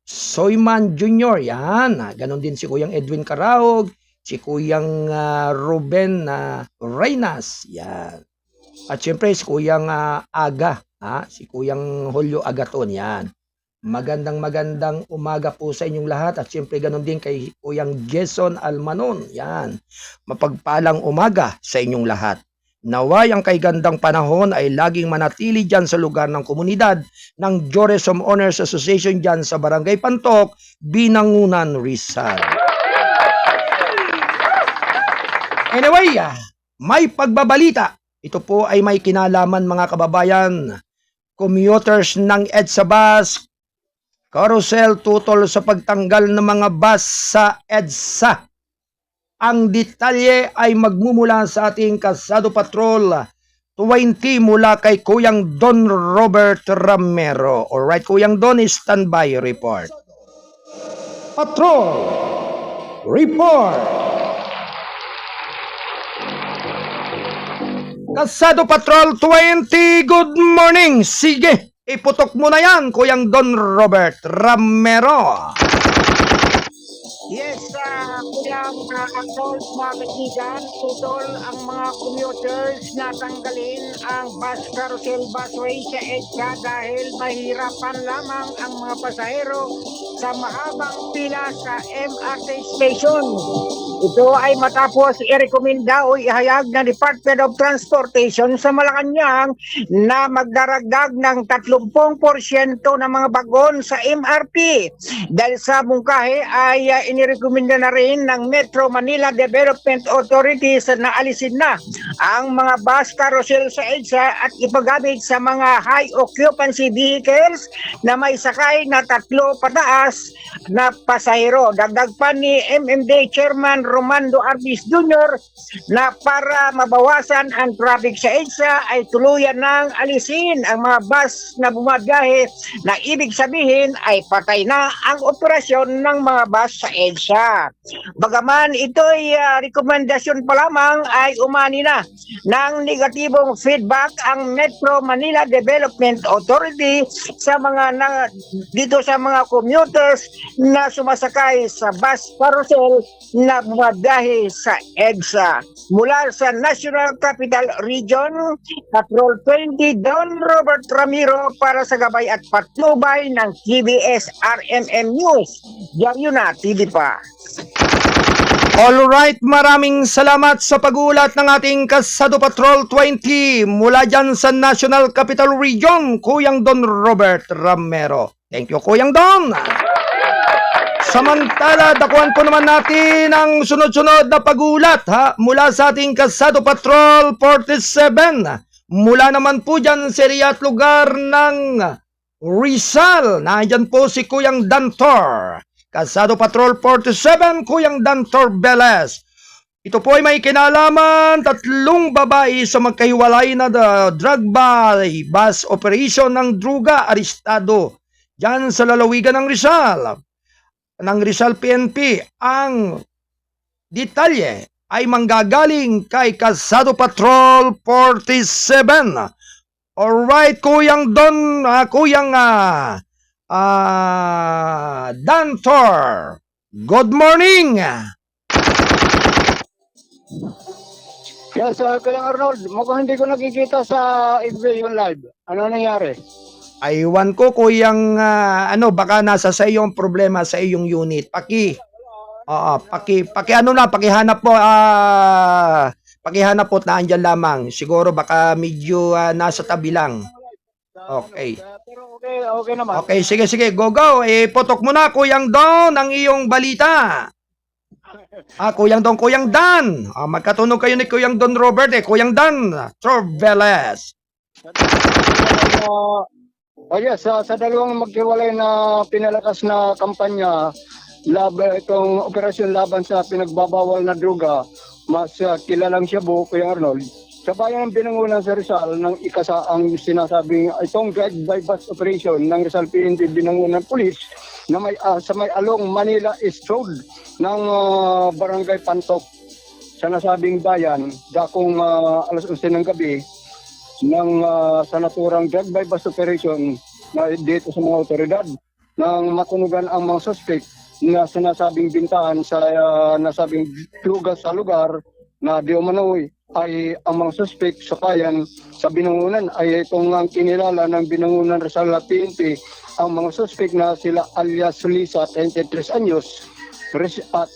Soyman Jr. Yan, ganon din si Kuyang Edwin Caraog, si Kuyang Ruben Reynas. Yan. At syempre si Kuyang Aga, si Kuyang Julio Agaton. Yan. Magandang umaga po sa inyong lahat, at syempre ganon din kay Kuyang Jason Almanon. Yan. Mapagpalang umaga sa inyong lahat. Naway ang kay gandang panahon ay laging manatili dyan sa lugar ng komunidad ng Jores Homeowners Association dyan sa Barangay Pantok, Binangunan, Rizal. Anyway, may pagbabalita. Ito po ay may kinalaman mga kababayan. Commuters ng EDSA bus, carousel tutol sa pagtanggal ng mga bus sa EDSA. Ang detalye ay magmumula sa ating Kasado Patrol 20 mula kay Kuyang Don Robert Ramero. Alright, Kuyang Don, standby report. Patrol report. Kasado Patrol 20, good morning. Sige, iputok mo na yan, Kuyang Don Robert Ramero. Yes, kulang assault mga kaibigan, tutol ang mga commuters na tanggalin ang bus carousel busway sa EDSA dahil mahirapan lamang ang mga pasahero sa mahabang pila sa MRT station. Ito ay matapos i-rekomenda o ihayag ng Department of Transportation sa Malacanang na magdaragdag ng 30% ng mga bagon sa MRT. Dahil sa mungkahi ay inirekomenda na rin ng Metro Manila Development Authority na alisin na ang mga bus carousel sa EDSA at ipagamit sa mga high occupancy vehicles na may sakay na 3 pataas na pasahero. Dagdag pa ni MMD Chairman Romando Arbis Jr. na para mabawasan ang traffic sa EDSA ay tuluyan ng alisin ang mga bus na bumabiyahe na ibig sabihin ay patay na ang operasyon ng mga bus sa EDSA. Bagaman ito'y rekomendasyon pa lamang ay umani na ng negatibong feedback ang Metro Manila Development Authority sa mga dito sa mga commuters na sumasakay sa bus carousel na bumabiyahe sa EDSA. Mula sa National Capital Region, Patrol 20 Don Robert Ramiro para sa gabay at patnubay ng TBS RMN News. Diyan na, TV pa. Alright, maraming salamat sa pag-uulat ng ating Kasado Patrol 20 mula dyan sa National Capital Region, Kuyang Don Robert Ramiro. Thank you, Kuyang Don! Samantala, dakuan po naman natin ang sunod-sunod na pag-uulat mula sa ating Kasado Patrol 47. Mula naman po dyan sa area at lugar ng Rizal. Nandyan po si Kuyang Dantor. Kasado Patrol 47, Kuyang Dantor Velez. Ito po ay may kinalaman, 3 babae sa magkahiwalay na drug buy bus operation ng druga arestado dyan sa lalawigan ng Rizal. Ng Rizal PNP, ang detalye ay manggagaling kay Kasado Patrol 47. Alright, Kuyang Don, Kuyang Dantor. Good morning. Yes, Kuya Arnold, mukhang hindi ko nakikita sa FB yung live. Ano nangyari? Aywan ko, Kuyang, baka nasa sa iyong problema sa iyong unit. Pakihanap po, pakihanap po na andyan lamang. Siguro baka medyo nasa tabi lang. Okay. Pero okay naman. Okay, sige, go. Potok mo na, Kuyang Don, ang iyong balita. Kuyang Dan. Magkatunog kayo ni Kuyang Don Robert, Kuyang Dan, Torveles. Yes, sa dalawang maghiwalay na pinalakas na kampanya, itong operasyon laban sa pinagbabawal na droga, mas kilalang Shabu, Kuya Arnold. Sa bayan ng Binangonan sa Rizal, ang sinasabing itong drug by bus operation ng Rizal PNP Binangonan Police na sa may along Manila East Road ng Barangay Pantok sa nasabing bayan, dakong alas 11 ng gabi, ng sa naturang drug by bus operation na dito sa mga otoridad nang matunugan ang mga suspect na sinasabing bintahan sa nasabing droga sa lugar na di umano'y ay ang mga suspect sa bayan sa Binangonan ay itong ang kinilala ng Binangonan Rizal PNP. Ang mga suspect na sila alias Lisa, 33 anyos at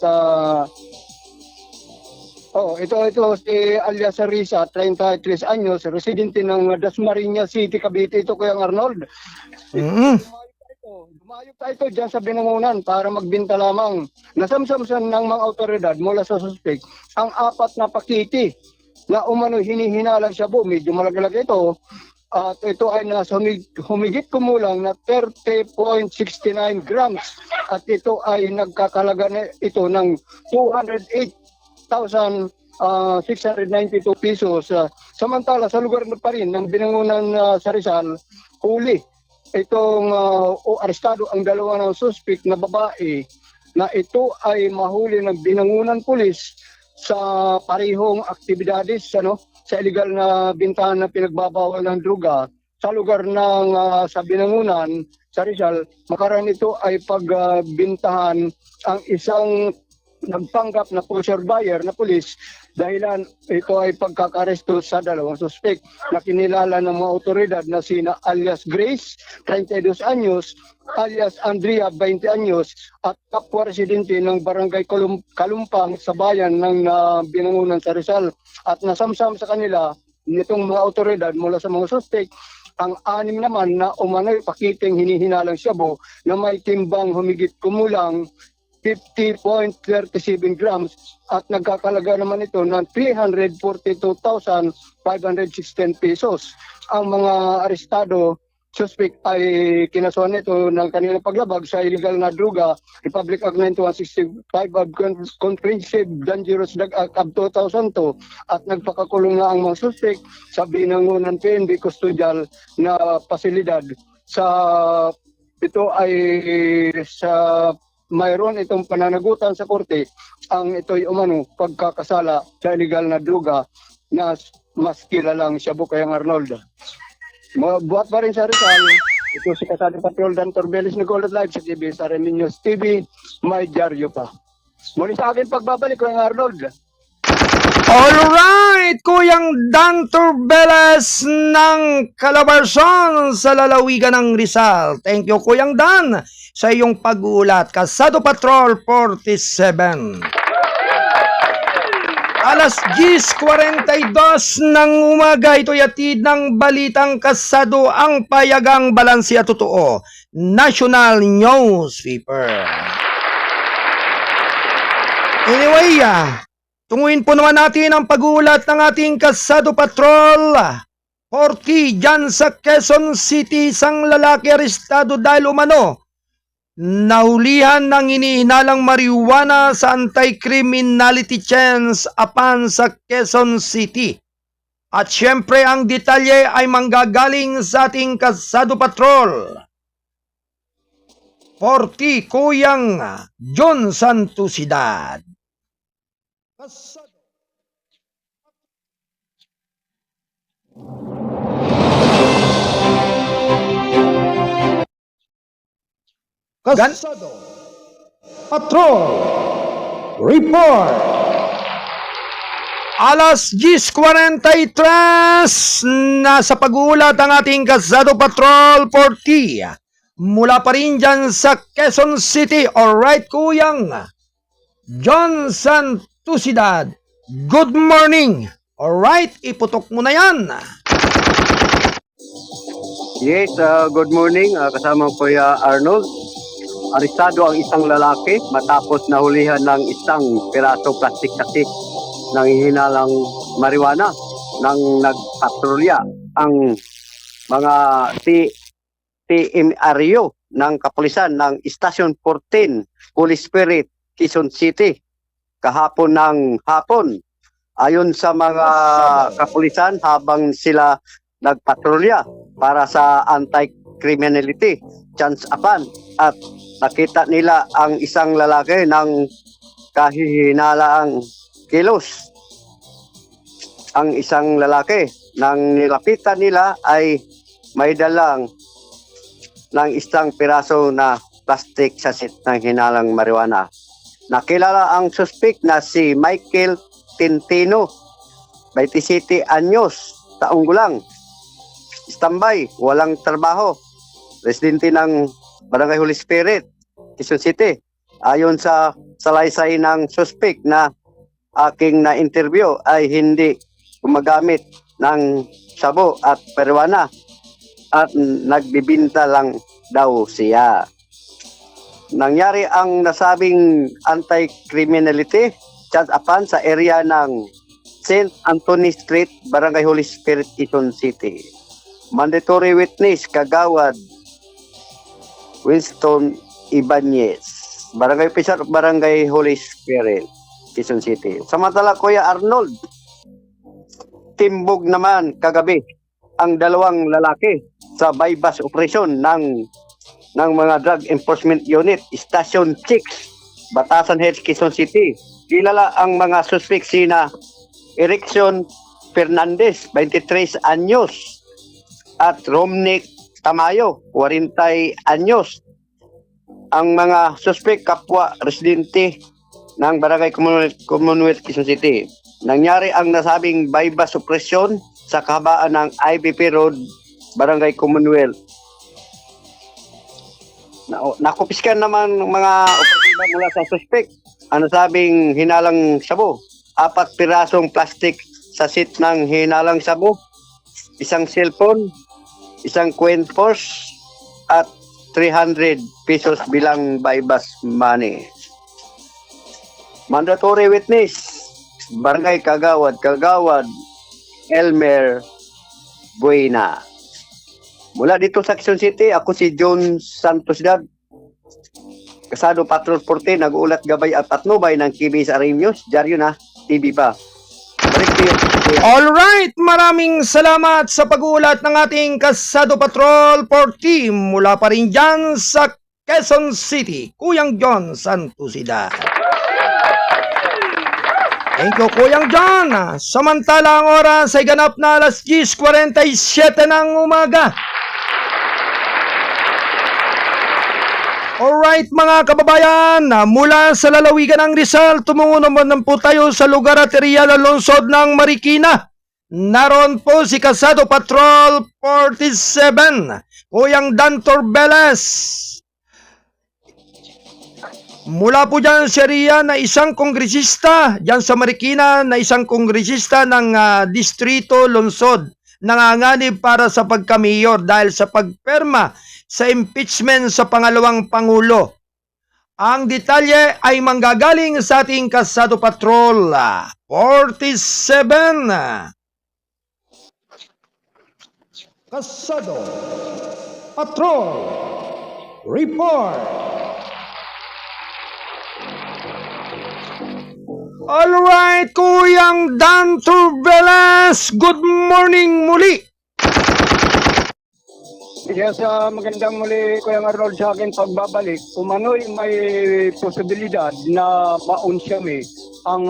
ito si alias Risa, 33 anyos, residente ng Dasmariñas City, Cavite. Ito, Kuya Arnold. Dumayog tayo dyan sa Binangonan para magbinta lamang. Nasamsamsan ng mga autoridad mula sa suspect ang 4 na pakiti na umano hinihinalang Shabu. Medyo malagalag ito. At ito ay nasa humigit kumulang na 30.69 grams. At ito ay nagkakalaga na ito ng 208,692 pesos. Samantala sa lugar na pa rin ng Binangonan sa Rizal, huli itong arestado ang 2 ng suspect na babae na ito ay mahuli ng Binangonan Police sa parehong aktibidades sa illegal na bintahan na pinagbabawal ng droga sa lugar ng sa Binangunan, sa Rizal, makaraan ito ay pagbintahan ang isang nagpanggap na pusher buyer na pulis dahilan ito ay pagkakaresto sa dalawang suspek na kinilala ng mga otoridad na sina alias Grace, 32 anyos, alias Andrea, 20 anyos, at kapwa residente ng barangay Kalumpang sa bayan ng Binangunan sa Rizal. At nasamsam sa kanila nitong mga otoridad mula sa mga suspek ang 6 naman na umano'y pakiting hinihinalang shabu na may timbang humigit kumulang 50.37 grams at nagkakalaga naman ito ng 342,516 pesos. Ang mga arestado suspect ay kinasuhan nito ng kanilang paglabag sa illegal na droga, Republic Act 9165 of Comprehensive Dangerous Drug Act of 2002 at nagpakakulong na ang mga suspect sa Binangunan PNP Custodial na pasilidad. Ito ay sa mayroon itong pananagutan sa korte ang ito'y umano pagkakasala sa illegal na droga na mas kilalang Shabu Kayang Arnold. Buhat pa rin sa Rizal, ito si Kasado Patrol Dan Torbelis Nicolas Live sa TV, sa Remin News TV, may dyaryo pa. Muli sa akin pagbabalik ko ang Arnold. Alright, Kuyang Dan Turbeles ng Calabarzon sa lalawigan ng Rizal. Thank you, Kuyang Dan, sa iyong pag-uulat. Kasado Patrol 47. Alas 10:42 ng umaga, ito'y atid ng balitang kasado ang payagang balanse at totoo. National Newspaper. Anyway, tunguin po naman natin ang pag-uulat ng ating Kasado Patrol 40 dyan sa Quezon City. Isang lalaki arestado dahil umano nahulihan ng inihinalang marijuana sa anti-criminality chance apan sa Quezon City. At syempre ang detalye ay manggagaling sa ating Kasado Patrol 40 Kuyang John Santusidad. Kasado. Kasado Patrol Report. Alas 10:43 nasa pag-uulat ang ating Kasado Patrol 40 mula pa rin dyan sa Quezon City. Alright, Kuyang John Santusidad, good morning. Alright, iputok mo na yan. Yes, good morning. Kasama ko Kuya Arnold. Arestado ang isang lalaki matapos nahulihan ng isang piraso plastic kasi ng hinalang marijuana nang nagpatrolya ang mga TMRU ng kapulisan ng Station 14 Police Spirit, Quezon City kahapon ng hapon. Ayon sa mga kapulisan, habang sila nagpatrolya para sa anti-criminality chance apan at nakita nila ang isang lalaki ng kahihinalaang kilos. Ang isang lalaki nang nilapitan nila ay may dalang ng isang piraso na plastic sasit ng hinalang marijuana. Nakilala ang suspect na si Michael Tintino, 27 anyos, taong gulang. Standby, walang trabaho. Residente ng Barangay Holy Spirit, Quezon City. Ayon sa salaysay ng suspect na aking na-interview ay hindi gumagamit ng shabu at marijuana at nagbibinta lang daw siya. Nangyari ang nasabing anti-criminality chat apan sa area ng St. Anthony Street, Barangay Holy Spirit, Quezon City. Mandatory witness Kagawad Winston Ibanez, Barangay Officer, Barangay Holy Spirit, Quezon City. Samantala, Kuya Arnold, timbog naman kagabi ang dalawang lalaki sa bypass operation ng mga Drug Enforcement Unit, Station 6, Batasan Hills, Quezon City. Kilala ang mga suspect sina Erickson Fernandez, 23 anyos, at Romnick Tamayo, 40 anyos. Ang mga suspect kapwa residente ng Barangay Commonwealth, Quezon City. Nangyari ang nasabing bypass suppression sa kahabaan ng IBP Road, Barangay Commonwealth. Nakupiskan naman ng mga operatiba mula sa suspect. Ang nasabing hinalang shabu, 4 pirasong plastic sa seat ng hinalang shabu, isang cellphone, isang coin purse, at 300 pesos bilang bypass money. Mandatory witness, Barangay Kagawad, Elmer Buena. Mula dito sa Quezon City, ako si John Santos Dad, Kasado Patrol 14, nag-uulat gabay at patnubay ng KBS Arim News, dyaryo na, TV pa. Balik to you. Alright, maraming salamat sa pag-uulat ng ating Kasado Patrol 14 mula pa rin dyan sa Quezon City, Kuyang John Santosida. Thank you, Kuyang John. Samantala ang oras ay ganap na alas 10:47 ng umaga. Alright mga kababayan, mula sa lalawigan ng Rizal, tumungo naman po tayo sa lugar at area ng lungsod ng Marikina. Naroon po si Kasado Patrol 47, Kuyang Dan Torbeles. Mula po dyan si area na isang kongresista, dyan sa Marikina na isang kongresista ng Distrito Lungsod, nanganganib para sa pagka-mayor dahil sa pagperma sa impeachment sa pangalawang Pangulo. Ang detalye ay manggagaling sa ating Kasado Patrol 47. Kasado Patrol Report. Alright, Kuyang Dan Turbelas, good morning muli. Yes, magandang muli Kuya Arnold sa akin pagbabalik. Umano'y may posibilidad na maunsyami ang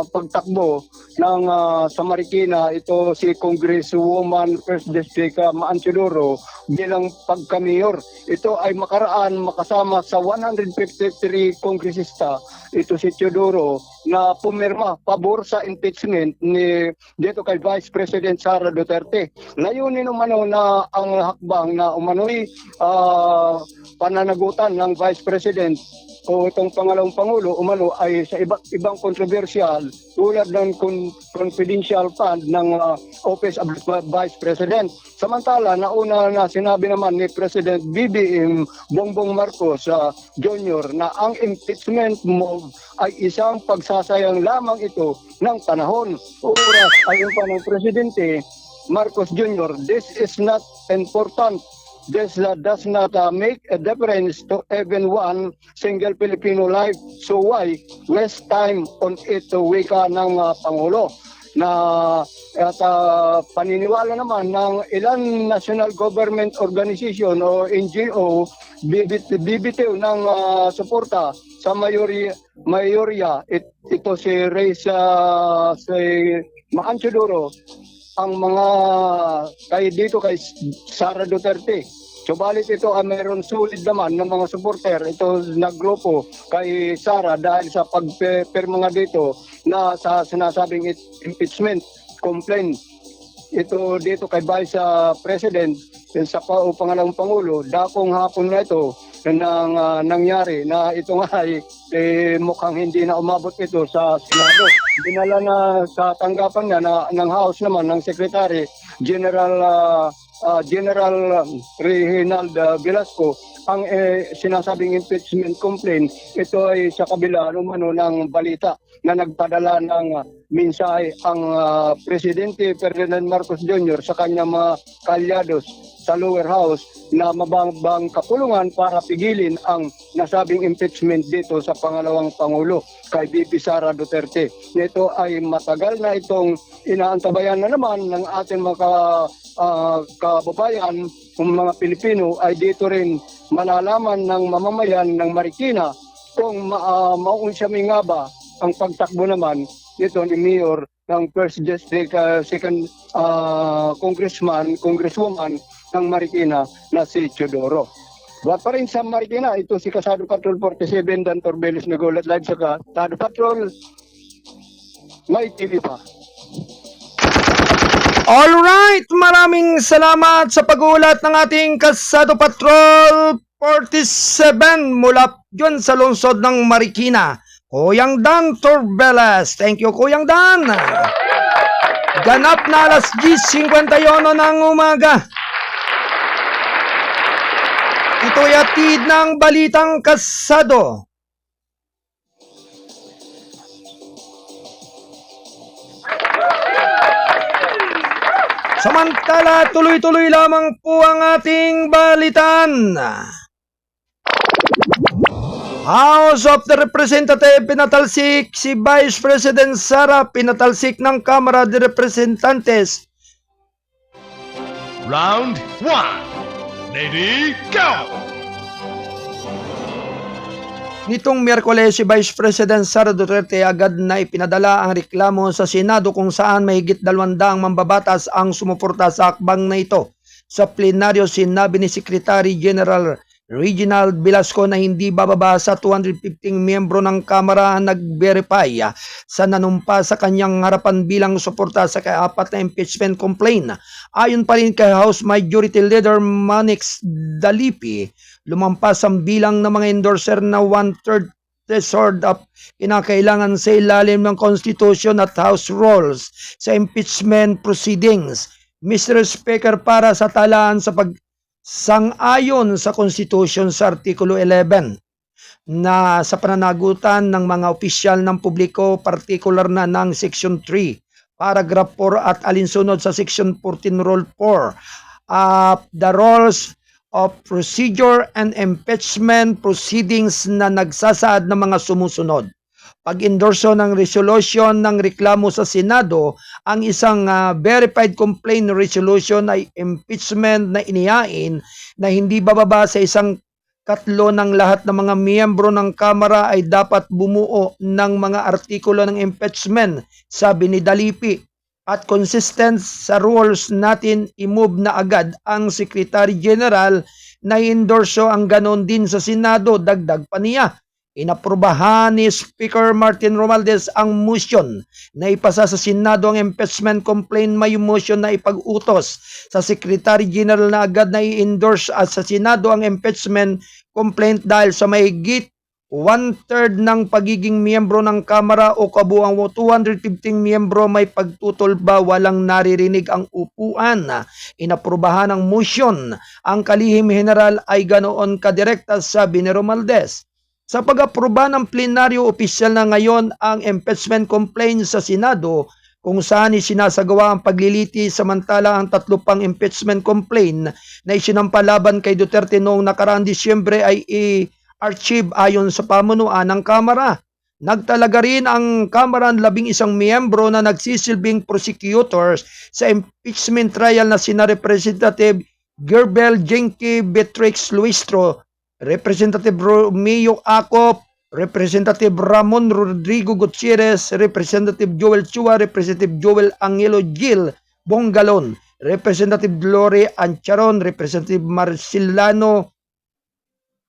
pagtakbo ng sa Marikina, ito si Congresswoman First District Maanchidoro bilang pagka-mayor. Ito ay makaraan makasama sa 153 kongresista, ito si Teodoro, na pumirma pabor sa impeachment ni dito kay Vice President Sara Duterte. Layunin umano na ang hakbang na umano'y pananagutan ng Vice President o itong pangalawang Pangulo umano ay sa ibang kontrobersyal tulad ng confidential fund ng Office of Vice President. Samantala, nauna na sinabi naman ni President BBM Bongbong Marcos Jr. na ang impeachment move ay isang pagsasayang lamang ito ng panahon. Oras ayon pa ng Presidente Marcos Jr., this is not important. This does not make a difference to even one single Filipino life. So why waste time on it, wika ng Pangulo? Na at paniniwala naman ng ilang national government organization o NGO bibitiw ng suporta sa mayorya. Ito si Reza si Maanchidoro ang mga dito kay Sara Duterte. Subalit ito mayroon sulit naman ng mga supporter. Ito naggrupo kay Sara dahil sa pagpirma nga dito na sa sinasabing impeachment complaint. Ito dito kay Vice President sa pangalawang Pangulo. Dakong hapon na ito nang nangyari na ito nga ay mukhang hindi na umabot ito sa Senado. Dinala na sa tanggapan na ng House naman ng Secretary General Reginald Velasco ang sinasabing impeachment complaint. Ito ay sa kabila ng balita na nagpadala ng mensahe ang Presidente Ferdinand Marcos Jr. sa kanyang mga kalyados sa lower house na mababang kapulungan para pigilin ang nasabing impeachment dito sa pangalawang Pangulo kay VP Sara Duterte. Ito ay matagal na itong inaantabayan na naman ng ating mga kababayan, mga Pilipino, ay dito rin malalaman ng mamamayan ng Marikina kung mauunsyami nga ba ang pagtakbo naman nito ni Mayor ng first district, second congresswoman ng Marikina na si Teodoro. Buat pa rin sa Marikina, ito si Kasado Patrol 47, Dan Torbelis nagulat live sa Kasado Patrol. May TV pa. Alright, maraming salamat sa pag-ulat ng ating Kasado Patrol 47 mula yun sa lungsod ng Marikina. Kuyang Dan Torbeles. Thank you, Kuyang Dan. Ganap na alas 10:51 ng umaga. Ito'y atid ng Balitang Kasado. Samantala, tuloy-tuloy lamang po ang ating balitan. House of the Representative pinatalsik si Vice President Sara, pinatalsik ng Kamara de Representantes. Round 1. Ready, go! Nitong Miyerkules, si Vice President Sara Duterte agad na ipinadala ang reklamo sa Senado kung saan mahigit 200 mambabatas ang sumuporta sa akbang na ito. Sa plenaryo, sinabi ni Secretary General Reginald Velasco na hindi bababa sa 215 miyembro ng Kamara ang nag-verify sa nanumpa sa kanyang harapan bilang suporta sa kaapat na impeachment complaint. Ayon pa rin kay House Majority Leader Manix Dalipi, lumampas ang bilang ng mga endorser na 1/3 threshold of kinakailangan sa ilalim ng Constitution at House rules sa impeachment proceedings. Mr. Speaker, para sa talaan sa sang-ayon sa Constitution sa Artikulo 11 na sa pananagutan ng mga opisyal ng publiko, partikular na ng Section 3, Paragraph 4 at alinsunod sa Section 14 Rule 4 the rules of procedure and impeachment proceedings na nagsasaad ng mga sumusunod. Pag-endorso ng resolution ng reklamo sa Senado, ang isang verified complaint resolution ay impeachment na inihain na hindi bababa sa 1/3 ng lahat ng mga miyembro ng Kamara ay dapat bumuo ng mga artikulo ng impeachment, sabi ni Dalipi. At consistent sa rules natin, i-move na agad ang Secretary General na i-endorso ang ganon din sa Senado, dagdag pa niya. Inaprubahan ni Speaker Martin Romualdez ang motion na ipasa sa Senado ang impeachment complaint. May motion na ipag-utos sa Secretary General na agad na i-endorse sa Senado ang impeachment complaint dahil sa mahigit 1/3 ng pagiging miyembro ng Kamara o kabuang 215 miyembro may pagtutol ba walang naririnig ang upuan. Inaprubahan ang motion. Ang kalihim general ay ganoon kadirekta, sabi ni Romualdez. Sa pag-aproba ng plenaryo, opisyal na ngayon ang impeachment complaint sa Senado kung saan isinasagawa ang pagliliti, samantala ang 3 pang impeachment complaint na isinampalaban kay Duterte noong nakaraang Disyembre ay i-archive ayon sa pamunuan ng Kamara. Nagtalaga rin ang Kamara ng 11 miyembro na nagsisilbing prosecutors sa impeachment trial na sina Representative Gerbel Jenke Beatrix Luistro, Representative Romeo Acop, Representative Ramon Rodrigo Gutierrez, Representative Joel Chua, Representative Joel Angelo Gil Bongalon, Representative Gloria Ancharon, Representative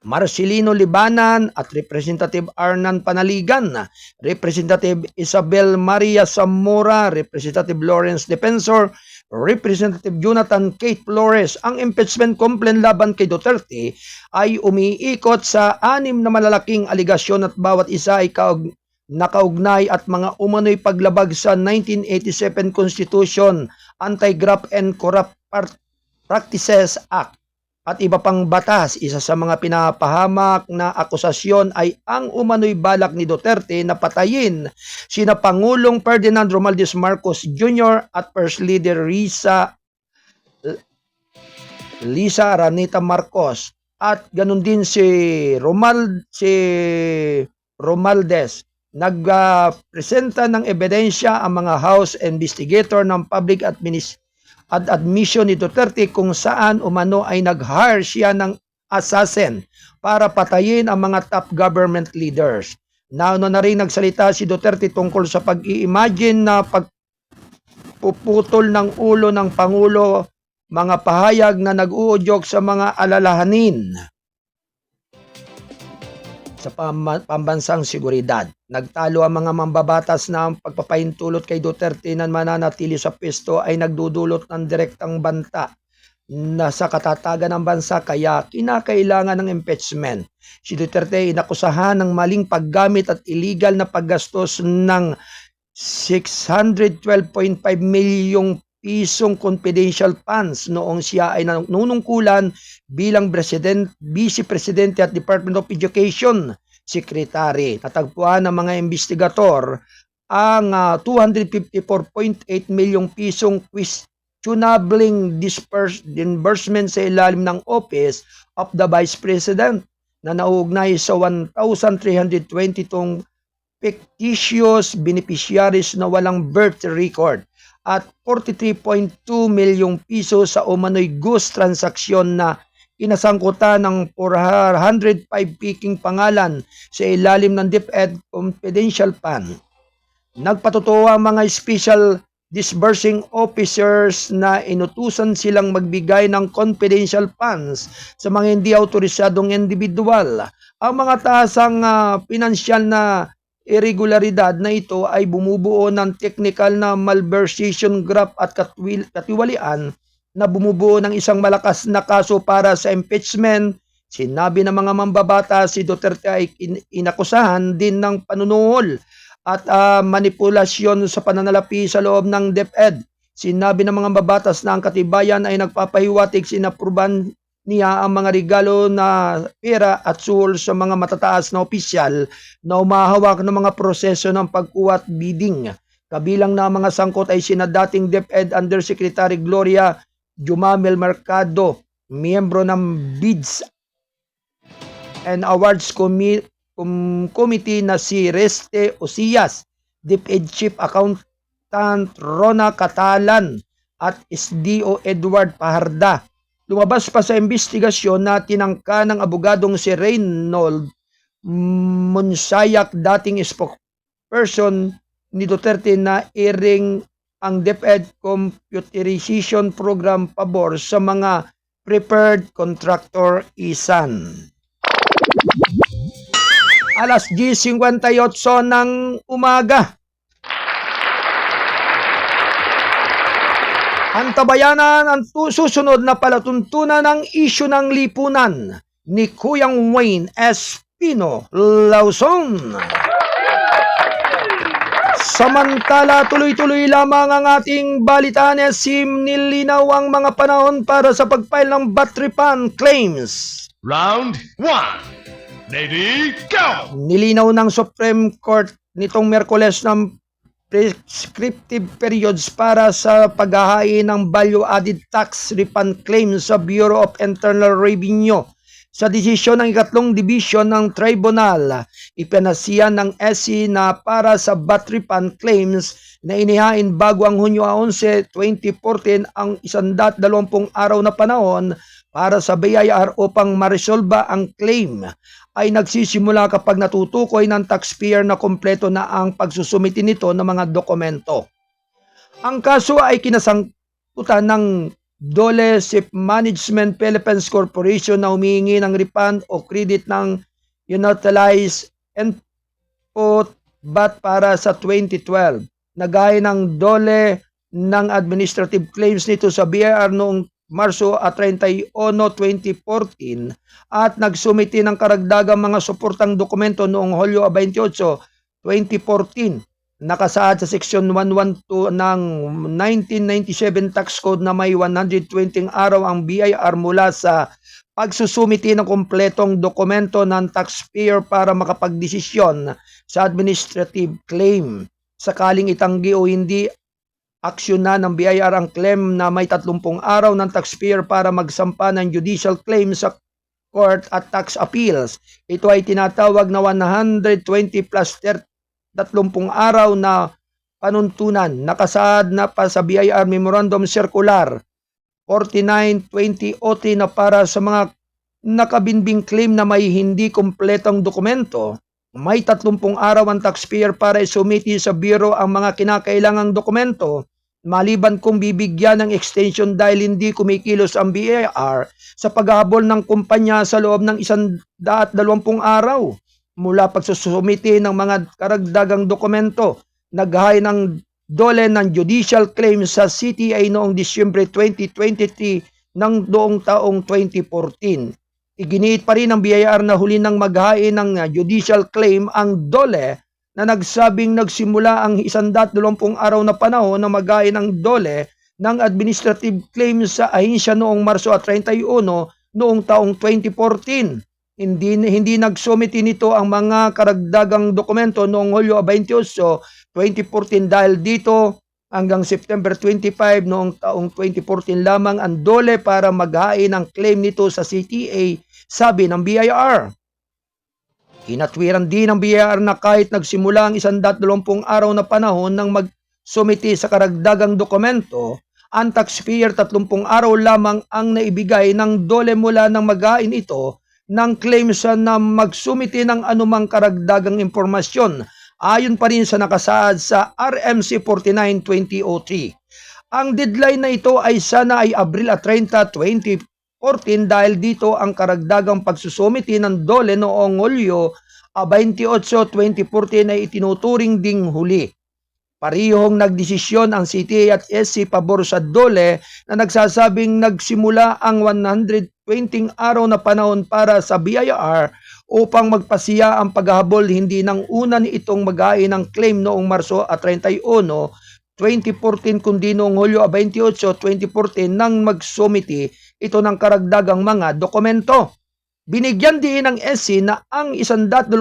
Marcelino Libanan at Representative Arnan Panaligan, Representative Isabel Maria Zamora, Representative Lawrence Defensor, Representative Jonathan Kate Flores. Ang impeachment complaint laban kay Duterte ay umiikot sa 6 na malalaking aligasyon at bawat isa ay nakaugnay at mga umano'y paglabag sa 1987 Constitution, Anti-Graft and Corrupt Practices Act at iba pang batas. Isa sa mga pinapahamak na akusasyon ay ang umano'y balak ni Duterte na patayin sina Pangulong Ferdinand Romualdez Marcos Jr. at First Lady Lisa Araneta Marcos, at ganun din si Romualdez. Nagpresenta ng ebidensya ang mga House Investigator ng Public Admission ni Duterte kung saan umano ay nag-hire siya ng assassin para patayin ang mga top government leaders. Nauna na rin nagsalita si Duterte tungkol sa pag-i-imagine na pagpuputol ng ulo ng Pangulo, mga pahayag na nag-uudyok sa mga alalahanin sa pambansang seguridad. Nagtalo ang mga mambabatas na ang pagpapahintulot kay Duterte na mananatili sa pwesto ay nagdudulot ng direktang banta na sa katatagan ng bansa, kaya kinakailangan ng impeachment. Si Duterte ay inakusahan ng maling paggamit at illegal na paggastos ng 612.5 milyong pisong confidential funds noong siya ay nanunungkulan bilang Vice Presidente at Department of Education Secretary. Natagpuan ng mga investigator ang 254.8 milyong pisong questionabling disbursement sa ilalim ng Office of the Vice President na nauugnay sa 1,322 fictitious beneficiaries na walang birth record at 43.2 milyong piso sa umano'y ghost transaksyon na inasangkutan ng 405 piking pangalan sa ilalim ng DepEd Confidential Fund. Nagpatotoo ang mga special disbursing officers na inutusan silang magbigay ng confidential funds sa mga hindi autorisadong individual. Ang mga taasang pinansyal na irregularidad na ito ay bumubuo ng technical na malversation graph at katiwalian na bumubuo ng isang malakas na kaso para sa impeachment. Sinabi ng mga mambabata, si Duterte ay inakusahan din ng panunuhol at manipulasyon sa pananalapi sa loob ng DepEd. Sinabi ng mga mambabatas na ang katibayan ay nagpapahiwatig sinapruban niya ang mga regalo na pera at suhol sa mga matataas na opisyal na umahawak ng mga proseso ng pagkuha at bidding. Kabilang na mga sangkot ay sina dating DepEd Undersecretary Gloria Jumamel Mercado, miyembro ng Bids and Awards Committee na si Reste Osias, DepEd Chief Accountant Rona Catalan at SDO Edward Paharda. Lumabas pa sa investigasyon na tinangka ng abogadong si Reynold Monsayak, dating spokesperson ni Duterte, na iring ang DepEd Computerization Program pabor sa mga preferred contractor isan. Alas 10:58 ng umaga. Antabayanan ang susunod na palatuntunan ng isyu ng lipunan ni Kuyang Wayne Espino Lawson. Samantala, tuloy-tuloy lamang ang ating balitaan. Nilinaw ang mga panahon para sa pag-file ng bat refund claims. Round 1. Ready, go! Nilinaw ng Supreme Court nitong Miyerkules ng prescriptive periods para sa paghahain ng value-added tax refund claims sa Bureau of Internal Revenue. Sa desisyon ng ikatlong division ng tribunal, ipinasiya ng SC na para sa VAT refund claims na inihain bago ang Hunyo 11, 2014 ang 120 araw na panahon para sa BIR upang maresolba ang claim ay nagsisimula kapag natutukoy ng taxpayer na kompleto na ang pagsusumiti nito ng mga dokumento. Ang kaso ay kinasangkutan ng Dole Ship Management Philippines Corporation na humihingi ng refund o credit ng unutilized input VAT para sa 2012. Nagaya ng Dole ng administrative claims nito sa BIR noong Marso 31, 2014 at nagsumiti ng karagdagang mga suportang dokumento noong Hulyo 28, 2014. Nakasaad sa Section 112 ng 1997 Tax Code na may 120 araw ang BIR mula sa pagsusumiti ng kompletong dokumento ng taxpayer para makapagdesisyon sa administrative claim. Sakaling itanggi o hindi aksyon ng BIR ang claim na may 30 araw ng taxpayer para magsampa ng judicial claim sa court at tax appeals. Ito ay tinatawag na 120 plus 30 araw na panuntunan. Nakasaad na pa sa BIR Memorandum Circular 49-2003 na para sa mga nakabinbing claim na may hindi kompletong dokumento, may 30 araw ang taxpayer para isumiti sa Bureau ang mga kinakailangang dokumento maliban kung bibigyan ng extension dahil hindi kumikilos ang BIR sa paghahabol ng kumpanya sa loob ng 120 araw mula pagsusumite ng mga karagdagang dokumento. Naghahay ng DOLE ng judicial claim sa CTI noong Disyembre 2023 ng noong taong 2014. Iginiit pa rin ng BIR na huli nang maghain ng judicial claim ang DOLE na nagsabing nagsimula ang 120 araw na panahon na maghain ng DOLE ng administrative claim sa ahensya noong Marso 31 noong taong 2014. Hindi nagsumite nito ang mga karagdagang dokumento noong Hulyo 28, 2014 dahil dito hanggang September 25 noong taong 2014 lamang ang DOLE para maghain ng claim nito sa CTA, sabi ng BIR. Hinatwiran din ng BIR na kahit nagsimula ang 120 araw na panahon nang magsumite sa karagdagang dokumento, ang taxpayer 30 araw lamang ang naibigay ng DOLE mula nang maghain ito ng claim sa na magsumite ng anumang karagdagang impormasyon ayon pa rin sa nakasaad sa RMC 49-2003. Ang deadline na ito ay sana ay Abril 30, 2014 dahil dito ang karagdagang pagsusumite ng DOLE noong Hulyo 28, 2014 ay itinuturing ding huli. Parihong nagdesisyon ang CTA at SC pabor sa DOLE na nagsasabing nagsimula ang 120 araw na panahon para sa BIR upang magpasiya ang paghahabol hindi nang una itong maghain ng claim noong Marso 31, 2014 kundi noong Hulyo 28, 2014 nang magsumite ito ng karagdagang mga dokumento. Binigyan din ng SC na ang 120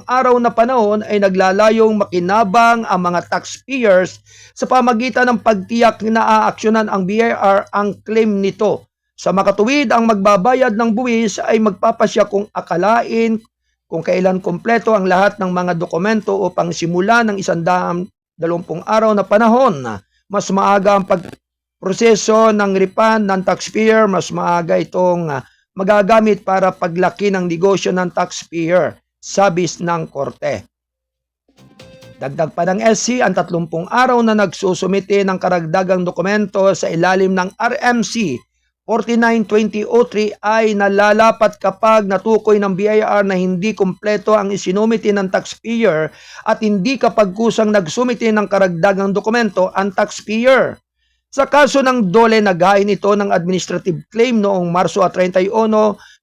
araw na panahon ay naglalayong makinabang ang mga taxpayers sa pamagitan ng pagtiyak na aaksyonan ang BIR ang claim nito. Sa makatuwid, ang magbabayad ng buwis ay magpapasya kung akalain kung kailan kompleto ang lahat ng mga dokumento upang simula ng 120 araw na panahon. Mas maaga ang pagproseso ng refund ng taxpayer, mas maaga itong magagamit para paglaki ng negosyo ng taxpayer, sabi ng korte. Dagdag pa ng SC, ang 30 araw na nagsusumite ng karagdagang dokumento sa ilalim ng RMC 49-2003 ay nalalapat kapag natukoy ng BIR na hindi kumpleto ang isinumite ng taxpayer at hindi kapag kusang nagsumite ng karagdagang dokumento ang taxpayer. Sa kaso ng DOLE, naghain ito ng administrative claim noong Marso 31,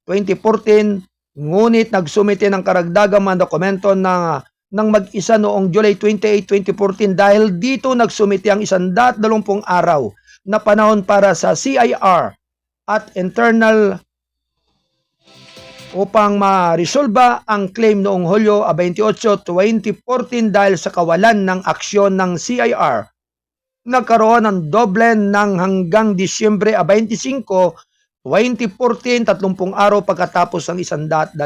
2014, ngunit nagsumite ng karagdagang mga dokumento ng mag-isa noong July 28, 2014 dahil dito nagsumite ang 120 araw na panahon para sa CIR at internal upang ma-resolba ang claim noong Hulyo 28, 2014 dahil sa kawalan ng aksyon ng CIR. Nagkaroon ng doble ng hanggang Disyembre 25, 2014, 30 araw pagkatapos ng 120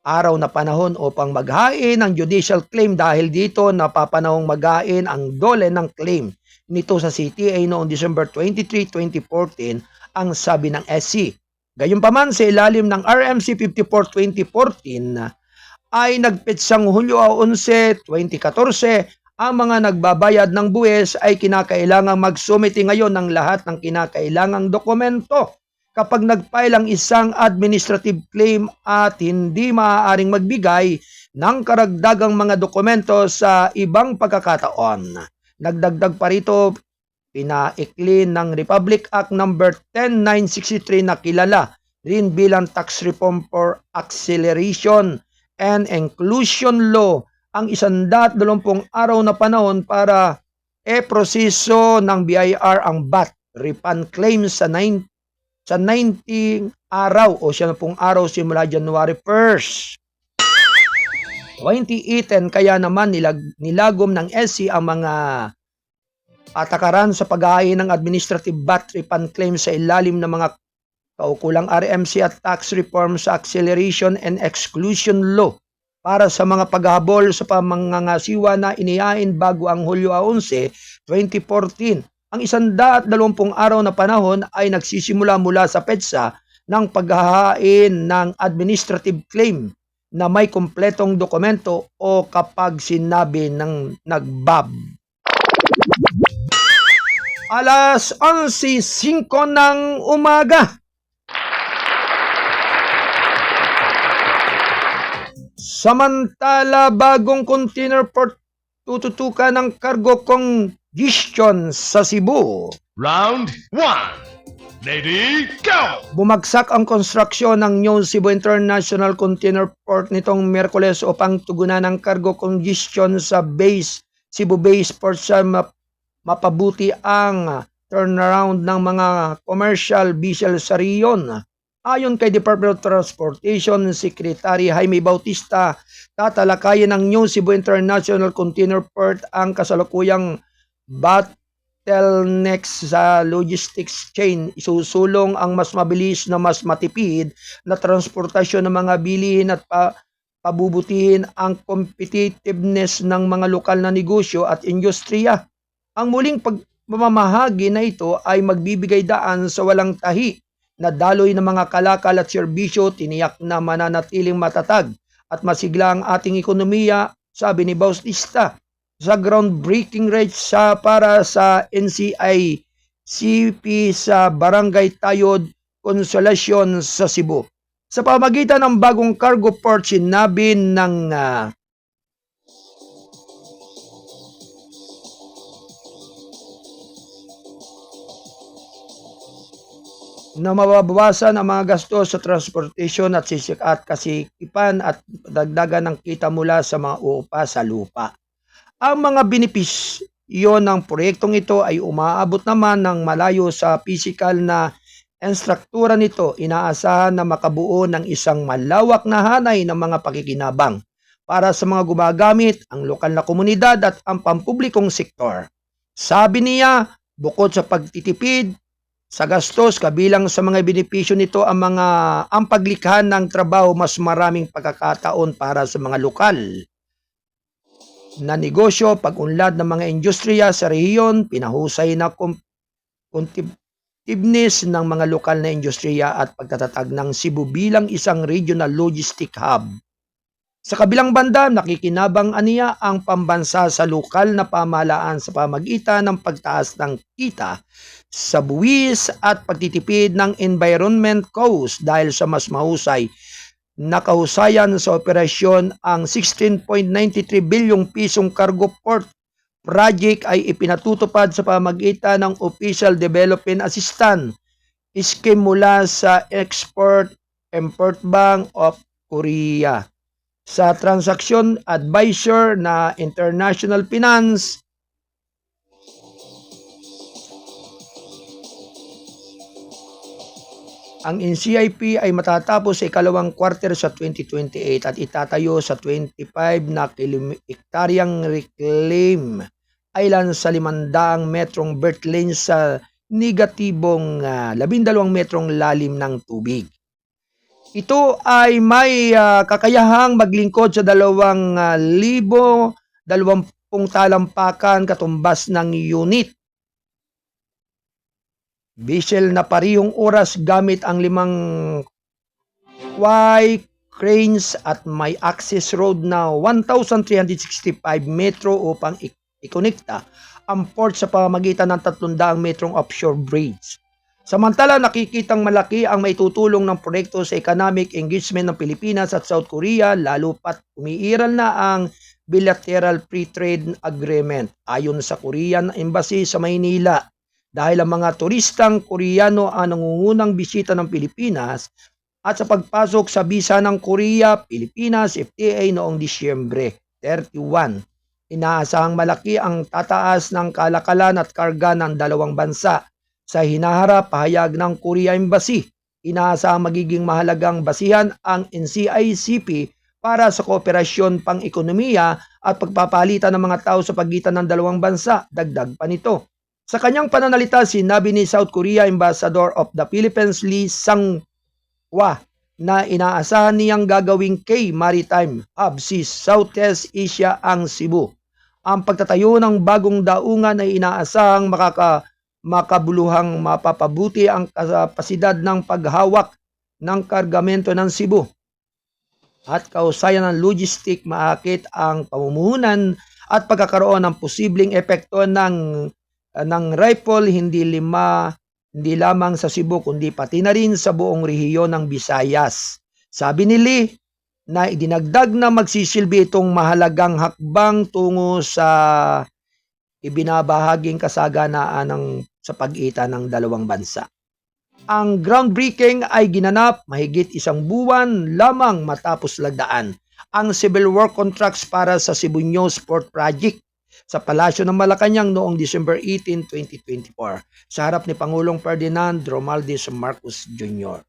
araw na panahon upang maghain ng judicial claim dahil dito napapanahong maghain ang DOLE ng claim nito sa CTA noong December 23, 2014 ang sabi ng SC. Gayunpaman sa ilalim ng RMC 54-2014 ay nagpetsang Hulyo 11, 2014 ang mga nagbabayad ng buwis ay kinakailangang magsumite ngayon ng lahat ng kinakailangang dokumento. Kapag nag-file ang isang administrative claim at hindi maaaring magbigay ng karagdagang mga dokumento sa ibang pagkakataon. Nagdagdag pa rito, pinaikli ng Republic Act No. 10963 na kilala rin bilang Tax Reform for Acceleration and Inclusion Law ang 120 araw na panahon para proseso ng BIR ang VAT refund claim sa 90 araw o 10 araw simula January 1st. 2018 kaya naman nilagom ng SC ang mga patakaran sa paghahain ng administrative VAT refund claim sa ilalim ng mga kaukulang RMC at Tax Reform sa Acceleration and Exclusion Law para sa mga paghabol sa pamangangasiwa na inihain bago ang Hulyo 11, 2014. Ang 120 araw na panahon ay nagsisimula mula sa petsa ng paghahain ng administrative claim na may kumpletong dokumento o kapag sinabi ng nagbab. Alas 11:05 ng umaga. Samantala, bagong container port tututukan ng cargo congestion sa Cebu. Round 1. Ready, go! Bumagsak ang konstruksyon ng New Cebu International Container Port nitong Miyerkules upang tugunan ang cargo congestion sa Cebu Base Port sa mapabuti ang turnaround ng mga commercial vessel sa riyon. Ayon kay Department of Transportation Secretary Jaime Bautista, tatalakayin ng New Cebu International Container Port ang kasalukuyang bottlenecks sa logistics chain. Isusulong ang mas mabilis na mas matipid na transportasyon ng mga bilihin at pabubutihin ang competitiveness ng mga lokal na negosyo at industriya. Ang muling pagmamahagi na ito ay magbibigay daan sa walang tahi na daloy ng mga kalakal at serbisyo, tiniyak na mananatiling matatag at masigla ang ating ekonomiya, sabi ni Bautista sa groundbreaking rates para sa NCICP sa Barangay Tayod, Consolacion sa Cebu. Sa pamagitan ng bagong cargo port, sinabi ng na mababawasan ang mga gastos sa transportation at kasikipan at dagdagan ng kita mula sa mga uupa sa lupa. Ang mga benepisyo ng proyektong ito ay umaabot naman ng malayo sa pisikal na instruktura nito. Inaasahan na makabuo ng isang malawak na hanay ng mga pakikinabang para sa mga gumagamit, ang lokal na komunidad at ang pampublikong sektor. Sabi niya, bukod sa pagtitipid sa gastos, kabilang sa mga benepisyo nito ang paglikha ng trabaho, mas maraming pagkakataon para sa mga lokal na negosyo, pag-unlad ng mga industriya sa rehiyon, pinahusay na competitiveness ng mga lokal na industriya at pagtatatag ng Cebu bilang isang regional logistic hub. Sa kabilang banda, nakikinabang aniya ang pambansa sa lokal na pamahalaan sa pamagitan ng pagtaas ng kita sa buwis at pagtitipid ng environment cost dahil sa mas mahusay na kahusayan sa operasyon. Ang 16.93 bilyong pisong cargo port project ay ipinatutupad sa pamagitan ng Official Development Assistance Scheme mula sa Export-Import Bank of Korea. Sa transaction advisor na International Finance, ang NCIP ay matatapos sa ikalawang quarter sa 2028 at itatayo sa 25 na hektaryang reclaim island sa 500 metrong berth lane sa negatibong 12 metrong lalim ng tubig. Ito ay may kakayahang maglingkod sa 2,020 talampakan katumbas ng unit. Vessel na parihong oras gamit ang 5 quay cranes at may access road na 1,365 metro upang ikonekta ang port sa pamamagitan ng 300 metrong offshore bridge. Samantala, nakikitang malaki ang maitutulong ng proyekto sa economic engagement ng Pilipinas at South Korea, lalo pat umiiral na ang bilateral free trade agreement ayon sa Korean Embassy sa Maynila. Dahil ang mga turistang Koreano ang nangungunang bisita ng Pilipinas at sa pagpasok sa bisa ng Korea-Pilipinas FTA noong Disyembre 31. Inaasahang malaki ang tataas ng kalakalan at karga ng dalawang bansa. Sa hinaharap, pahayag ng Korea Embassy, inaasahang magiging mahalagang basihan ang NCICP para sa kooperasyon pang-ekonomiya at pagpapalitan ng mga tao sa pagitan ng dalawang bansa. Dagdag pa nito. Sa kanyang pananalita, sinabi ni South Korea Ambassador of the Philippines Lee Sang-hwa na inaasahan niyang gagawing K-Maritime Hub si Southeast Asia ang Cebu. Ang pagtatayo ng bagong daungan ay inaasahang makabuluhang mapapabuti ang kapasidad ng paghawak ng kargamento ng Cebu at kausayan ng logistic, maakit ang pamumuhunan at pagkakaroon ng posibleng epekto ng ng rifle hindi lamang sa Cebu kundi pati na rin sa buong rehiyon ng Visayas. Sabi ni Lee na idinagdag na magsisilbi itong mahalagang hakbang tungo sa ibinabahaging kasaganaan sa pagitan ng dalawang bansa. Ang groundbreaking ay ginanap mahigit isang buwan lamang matapos lagdaan ang civil work contracts para sa Cebu News Port Project sa Palasyo ng Malacanang noong December 18, 2024 sa harap ni Pangulong Ferdinand Romualdez Marcos Jr.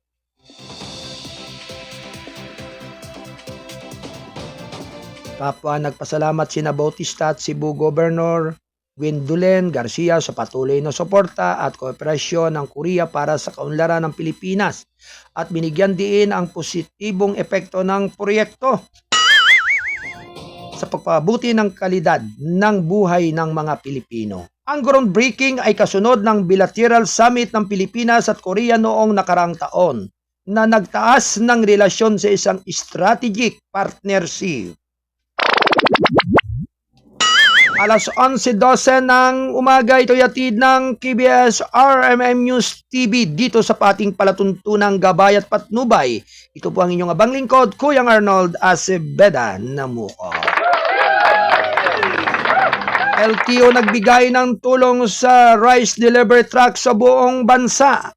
Kapwa nagpasalamat sina Bautista at Cebu Governor Gwendolen Garcia sa patuloy na suporta at kooperasyon ng Korea para sa kaunlaran ng Pilipinas at binigyan diin ang positibong epekto ng proyekto sa pagpabuti ng kalidad ng buhay ng mga Pilipino. Ang groundbreaking ay kasunod ng bilateral summit ng Pilipinas at Korea noong nakaraang taon na nagtaas ng relasyon sa isang strategic partnership. Alas 11:12 ng umaga, ito'y hatid ng KBS RMM News TV dito sa pating palatuntunang Gabay at Patnubay. Ito po ang inyong abang lingkod, Kuyang Arnold Acebeda Namuo. LTO nagbigay ng tulong sa rice delivery truck sa buong bansa.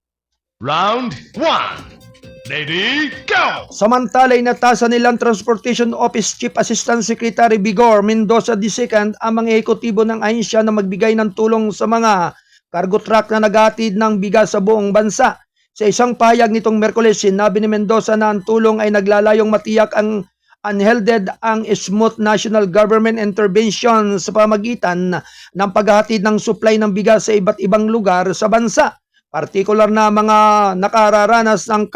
Round 1. Ready, go! Samantala, inatasan nilang Transportation Office Chief Assistant Secretary Vigor Mendoza II ang mga ekotibo ng ahensya na magbigay ng tulong sa mga cargo truck na naghatid ng bigas sa buong bansa. Sa isang pahayag nitong Miyerkules, sinabi ni Mendoza na ang tulong ay naglalayong matiyak ang unheralded ang smooth national government intervention sa pamagitan ng paghahatid ng supply ng bigas sa iba't ibang lugar sa bansa, partikular na mga nakararanas ng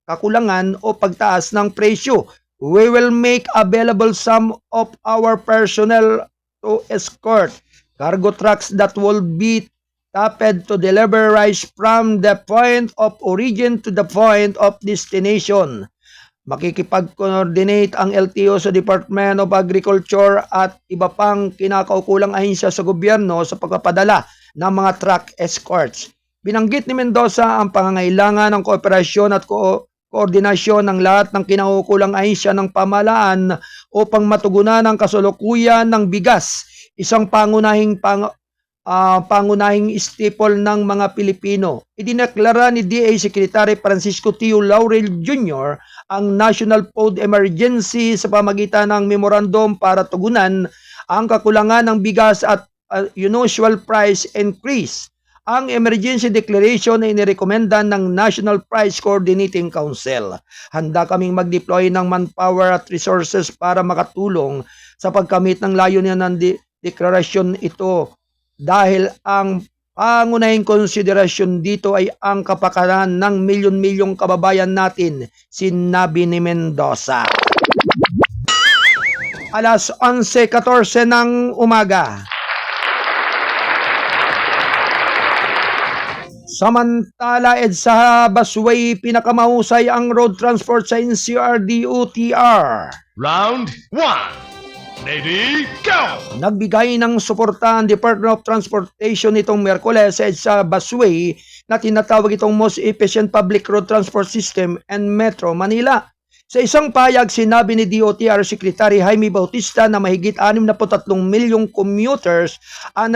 kakulangan o pagtaas ng presyo. We will make available some of our personnel to escort cargo trucks that will be tapped to deliver rice from the point of origin to the point of destination. Makikipag-coordinate ang LTO sa Department of Agriculture at iba pang kinakaukulang ahensya sa gobyerno sa pagpapadala ng mga truck escorts. Binanggit ni Mendoza ang pangangailangan ng kooperasyon at koordinasyon ng lahat ng kinaukulang ahensya ng pamahalaan upang matugunan ang kasalukuyan ng bigas, isang pangunahing staple ng mga Pilipino. Idineklara ni DA Secretary Francisco Tio Laurel Jr. ang National Food Emergency sa pamagitan ng memorandum para tugunan ang kakulangan ng bigas at unusual price increase. Ang emergency declaration ay inirekomenda ng National Price Coordinating Council. Handa kaming mag-deploy ng manpower at resources para makatulong sa pagkamit ng layunin ng deklarasyon ito dahil ang pangunahing konsiderasyon dito ay ang kapakanan ng milyon-milyong kababayan natin, sinabi ni Mendoza. Alas 11:14 ng umaga. Samantala, sa busway, pinakamahusay ang road transport sa NCR-DOTR. Round 1. Ready, go! Nagbigay ng suporta ang Department of Transportation nitong Miyerkules sa busway na tinatawag itong Most Efficient Public Road Transport System and Metro Manila. Sa isang payag, sinabi ni DOTR Secretary Jaime Bautista na mahigit 63 milyong commuters ang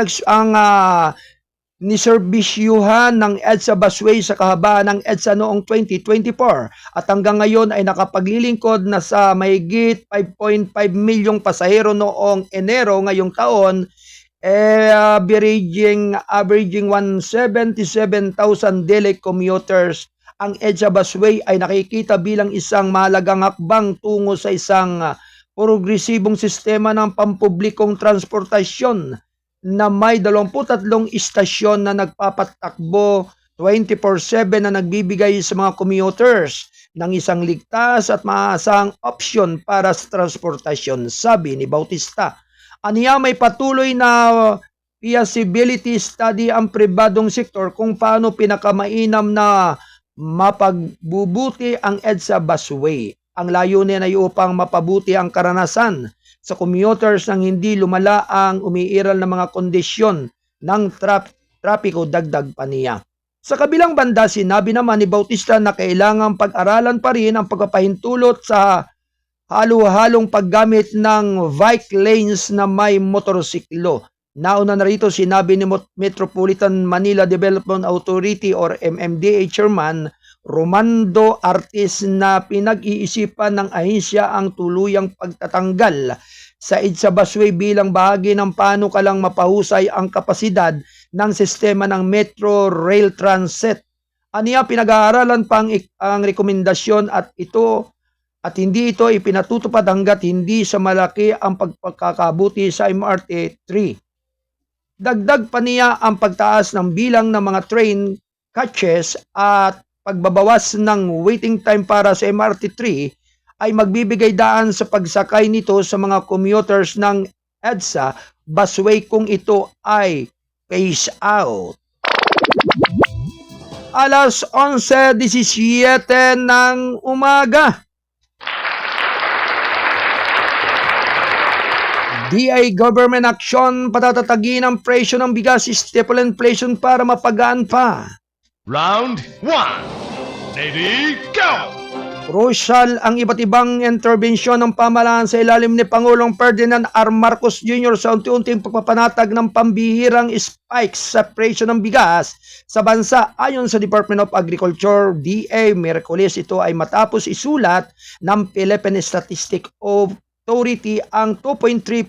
niserbisyuhan ng EDSA busway sa kahabaan ng EDSA noong 2024 at hanggang ngayon ay nakapaglilingkod na sa mahigit 5.5 milyong pasahero noong Enero ngayong taon, averaging 177,000 daily commuters. Ang EDSA busway ay nakikita bilang isang mahalagang hakbang tungo sa isang progresibong sistema ng pampublikong transportasyon na may 23 istasyon na nagpapatakbo 24/7 na nagbibigay sa mga commuters ng isang ligtas at maasang opsyon para sa transportasyon, sabi ni Bautista. Aniya, may patuloy na feasibility study ang pribadong sektor kung paano pinakamainam na mapagbubuti ang EDSA busway. Ang layunin ay upang mapabuti ang karanasan sa commuters nang hindi lumala ang umiiral na mga kondisyon ng trapiko, dagdag pa niya. Sa kabilang banda, sinabi naman ni Bautista na kailangang pag-aralan pa rin ang pagpapahintulot sa halo-halong paggamit ng bike lanes na may motorsiklo. Nauna na rito sinabi ni Metropolitan Manila Development Authority or MMDA Chairman Romando Artis na pinag-iisipan ng ahensya ang tuluyang pagtatanggal sa EDSA busway bilang bahagi ng panukalang mapahusay ang kapasidad ng sistema ng Metro Rail Transit. Aniya pinag-aaralan pang ang rekomendasyon at hindi ito ipinatutupad hanggat hindi sa malaki ang pagkakabuti sa MRT 3. Dagdag pa niya ang pagtaas ng bilang ng mga train catches at pagbabawas ng waiting time para sa MRT 3 ay magbibigay daan sa pagsakay nito sa mga commuters ng EDSA busway kung ito ay phase out. Alas 11:17 ng umaga. DI government action, patatatagin ang presyo ng bigas, staple inflation para mapagaan pa. Round 1. Ready, go! Crucial ang iba't ibang interbensyon ng pamahalaan sa ilalim ni Pangulong Ferdinand R. Marcos Jr. sa unti-unting pagpapanatag ng pambihirang spikes sa presyo ng bigas sa bansa. Ayon sa Department of Agriculture, DA, Miyerkules ito ay matapos isulat ng Philippine Statistic Authority ang 2.3%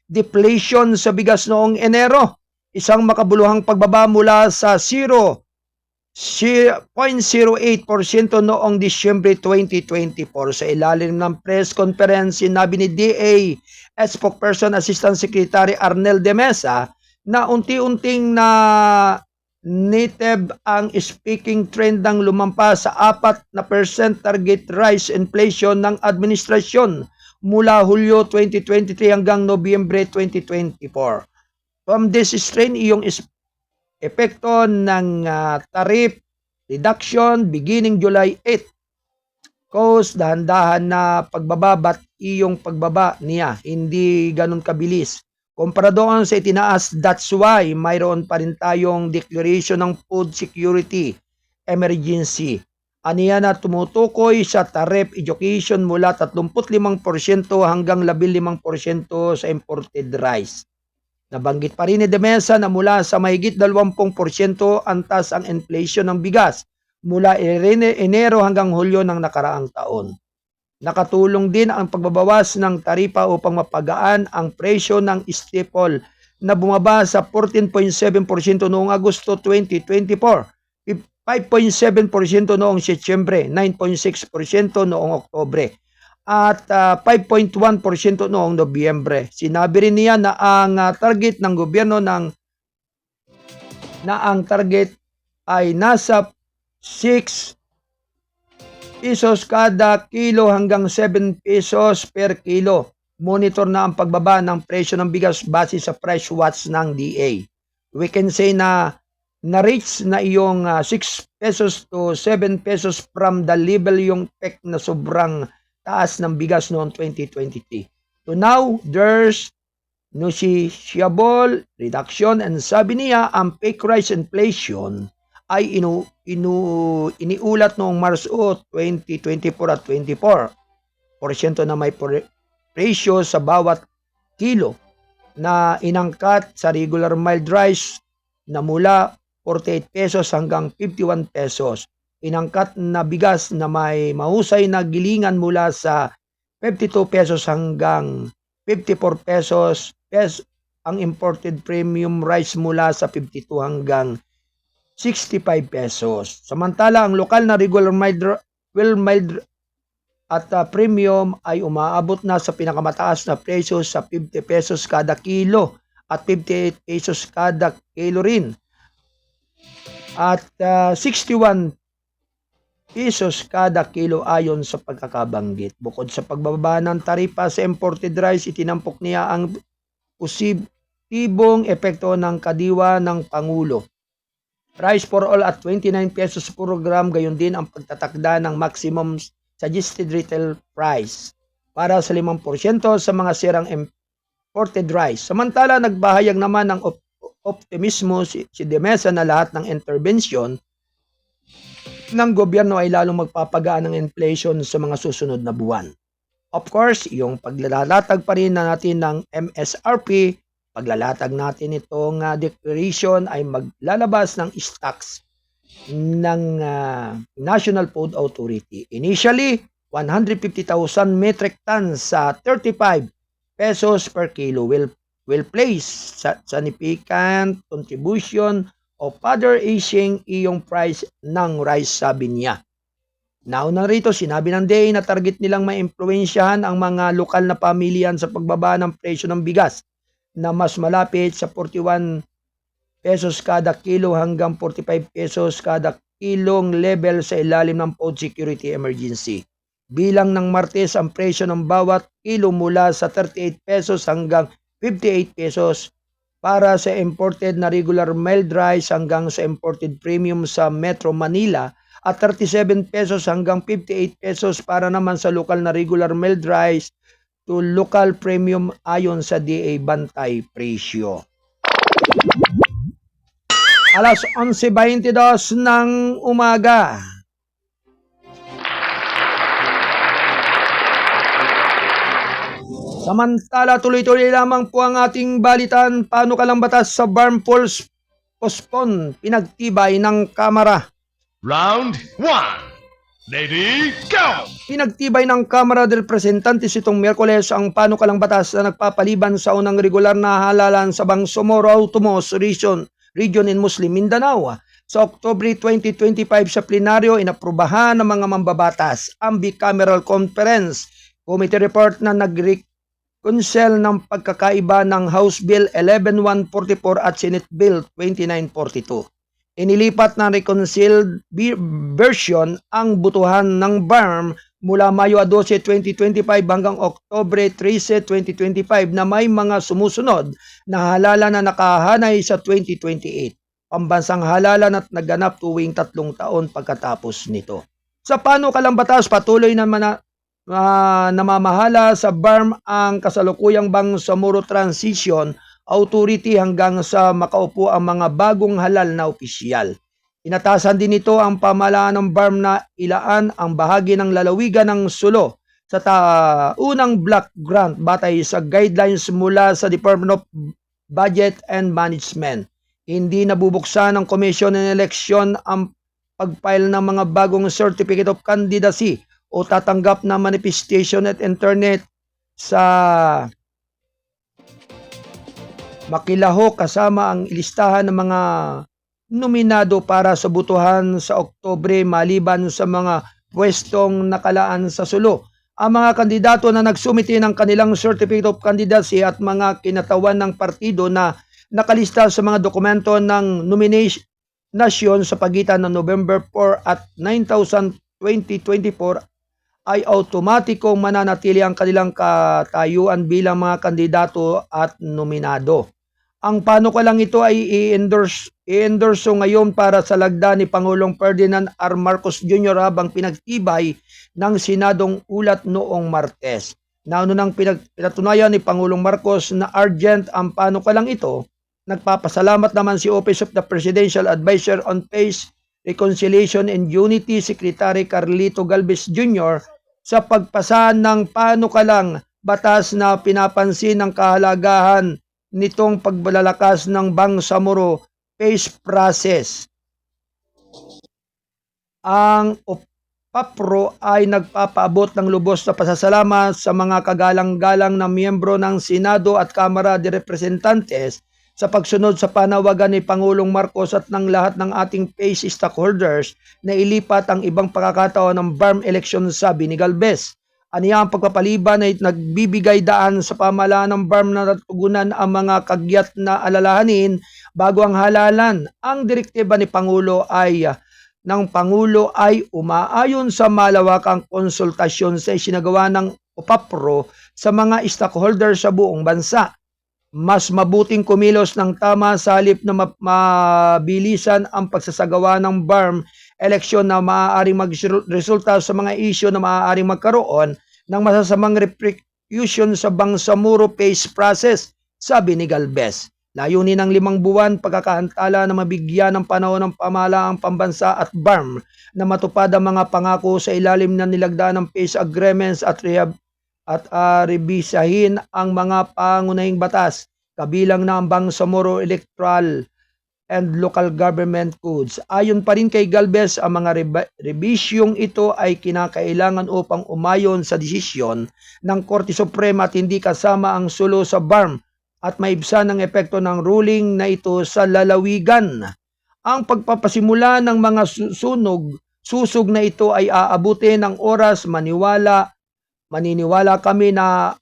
deflation sa bigas noong Enero. Isang makabuluhang pagbaba mula sa 0.08% noong Disyembre 2024. Sa ilalim ng press conference, sinabi ni DA spokesperson Assistant Secretary Arnel de Mesa na unti-unting na native ang speaking trend ng lumampas sa 4% target rise inflation ng administrasyon mula Hulyo 2023 hanggang Nobyembre 2024. From this strain, iyong epekto ng tariff reduction beginning July 8 cause dahan-dahan na pagbaba iyong pagbaba niya hindi ganun kabilis kumpara doon sa itinaas. That's why mayroon pa rin tayong declaration ng food security emergency. Aniya na tumutukoy sa tariff education mula 35% hanggang 15% sa imported rice. Nabanggit pa rin ni De Mesa na mula sa mahigit 20% antas ang inflation ng bigas mula Enero hanggang Hulyo ng nakaraang taon. Nakatulong din ang pagbabawas ng taripa upang mapagaan ang presyo ng staple na bumaba sa 14.7% noong Agosto 2024, 5.7% noong Setyembre, 9.6% noong Oktobre, at 5.1% noong Nobyembre. Sinabi rin niya na ang target ng gobyerno na ang target ay nasa 6 pesos kada kilo hanggang 7 pesos per kilo. Monitor na ang pagbaba ng presyo ng bigas base sa price watch ng DA. We can say na na-reach na iyong 6 pesos to 7 pesos from the level yung peak na sobrang taas ng bigas noong 2023. So now, there's noticeable reduction and sabi niya ang peak rise inflation ay iniulat noong Marso 2024 at 24% na may presyo sa bawat kilo na inangkat sa regular mild rice na mula 48 pesos hanggang 51 pesos. Inangkat na bigas na may mahusay na gilingan mula sa 52 pesos hanggang 54 pesos. Ang imported premium rice mula sa 52 hanggang 65 pesos. Samantala, ang lokal na regular mild at premium ay umaabot na sa pinakamataas na presyo sa 50 pesos kada kilo at 58 pesos kada kilo rin. At 61 pesos kada kilo ayon sa pagkakabanggit. Bukod sa pagbababa ng taripa sa imported rice, itinampok niya ang positibong epekto ng kadiwa ng Pangulo. Rice for all at 29 pesos per gram, gayon din ang pagtatakda ng maximum suggested retail price para sa 5% sa mga sirang imported rice. Samantala, nagbahayag naman ng optimismo si De Mesa na lahat ng interbensyon ng gobyerno ay lalong magpapagaan ng inflation sa mga susunod na buwan. Of course, yung paglalatag pa rin na natin ng MSRP, paglalatag natin itong declaration ay maglalabas ng stocks ng National Food Authority. Initially, 150,000 metric tons sa 35 pesos per kilo will place sa significant contribution of further easing iyong price ng rice, sabi niya. Nauna rito, sinabi ng DA na target nilang maimpluwensyahan ang mga lokal na pamilyan sa pagbaba ng presyo ng bigas na mas malapit sa 41 pesos kada kilo hanggang 45 pesos kada kilong level sa ilalim ng Food Security Emergency. Bilang ng Martes, ang presyo ng bawat kilo mula sa 38 pesos hanggang 58 pesos para sa imported na regular milled rice hanggang sa imported premium sa Metro Manila at 37 pesos hanggang 58 pesos para naman sa lokal na regular milled rice to local premium ayon sa DA Bantay Presyo. Alas 11:22 ng umaga. Samantala, tuloy-tuloy lamang po ang ating balitan. Panukalang batas sa Barm Pools postpone, pinagtibay ng Kamara. Round 1. Ready, go! Pinagtibay ng Kamara de Representantes itong Miyerkules ang panukalang batas na nagpapaliban sa unang regular na halalan sa Bangsamoro Automos Region in Muslim Mindanao. Sa Oktubre 2025 sa plenaryo, inaprubahan ng mga mambabatas ang Bicameral Conference Committee Report na nag-reconcile ng pagkakaiba ng House Bill 11144 at Senate Bill 2942. Inilipat ng reconciled version ang butuhan ng BARM mula Mayo 12, 2025 hanggang Oktubre 13, 2025 na may mga sumusunod na halalan na nakahanay sa 2028. Pambansang halalan at naganap tuwing 3 taon pagkatapos nito. Sa panukalang batas, patuloy na namamahala sa BARM ang kasalukuyang Bangsamoro Transition Authority hanggang sa makaupo ang mga bagong halal na opisyal. Inatasan din nito ang pamahalaan ng BARM na ilaan ang bahagi ng lalawigan ng Sulo sa unang block grant batay sa guidelines mula sa Department of Budget and Management. Hindi nabubuksan ng Commission on Election ang pag-file ng mga bagong Certificate of Candidacy o tatanggap na manifestation at internet sa Makilaho kasama ang listahan ng mga nominado para sa butuhan sa Oktubre maliban sa mga pwestong nakalaan sa Sulo. Ang mga kandidato na nagsumite ng kanilang Certificate of Candidacy at mga kinatawan ng partido na nakalista sa mga dokumento ng nominasyon sa pagitan ng November 4 at 9,2024 ay automatikong mananatili ang kanilang katayuan bilang mga kandidato at nominado. Ang panukalang ito ay i-endorso ngayon para sa lagda ni Pangulong Ferdinand R. Marcos Jr. habang pinagtibay ng Senadong ulat noong Martes. Naunang pinatunayan ni Pangulong Marcos na urgent ang panukalang ito. Nagpapasalamat naman si Office of the Presidential Advisor on Peace, Reconciliation and Unity, Secretary Carlito Galvez Jr. sa pagpasa ng panukalang batas na pinapansin ng kahalagahan nitong paglalakas ng Bangsamoro Peace Process. Ang OPAPRO ay nagpapaabot ng lubos na pasasalamat sa mga kagalang-galang na miyembro ng Senado at Kamara de Representantes sa pagsunod sa panawagan ni Pangulong Marcos at ng lahat ng ating PACE stockholders na ilipat ang ibang pagkakataon ng BARM election, sabi ni Galvez. Aniya ang pagpapaliban ay nagbibigay daan sa pamahalaan ng BARM na natugunan ang mga kagyat na alalahanin bago ang halalan. Ang direktiba ni Pangulo ay umaayon sa malawakang konsultasyon sa isinagawa ng OPAPRO sa mga stockholders sa buong bansa. Mas mabuting kumilos ng tama sa halip na mabilisan ang pagsasagawa ng BARM eleksyon na maaaring magresulta sa mga isyu na maaaring magkaroon ng masasamang repercussion sa Bangsamoro Peace Process, sabi ni Galvez. Layunin ng 5 buwan pagkakaantala na mabigyan ng panahon ng pamahalaang pambansa at BARM na matupad ang mga pangako sa ilalim ng nilagdaan ng peace agreements at rebisahin ang mga pangunahing batas kabilang na ang Bangsamoro Electoral and Local Government Codes. Ayon pa rin kay Galvez, ang mga rebisyong ito ay kinakailangan upang umayon sa desisyon ng Korte Suprema at hindi kasama ang sulo sa BARM at maibsan ang epekto ng ruling na ito sa lalawigan. Ang pagpapasimula ng mga susog na ito ay aabutin ng oras. Maniniwala kami na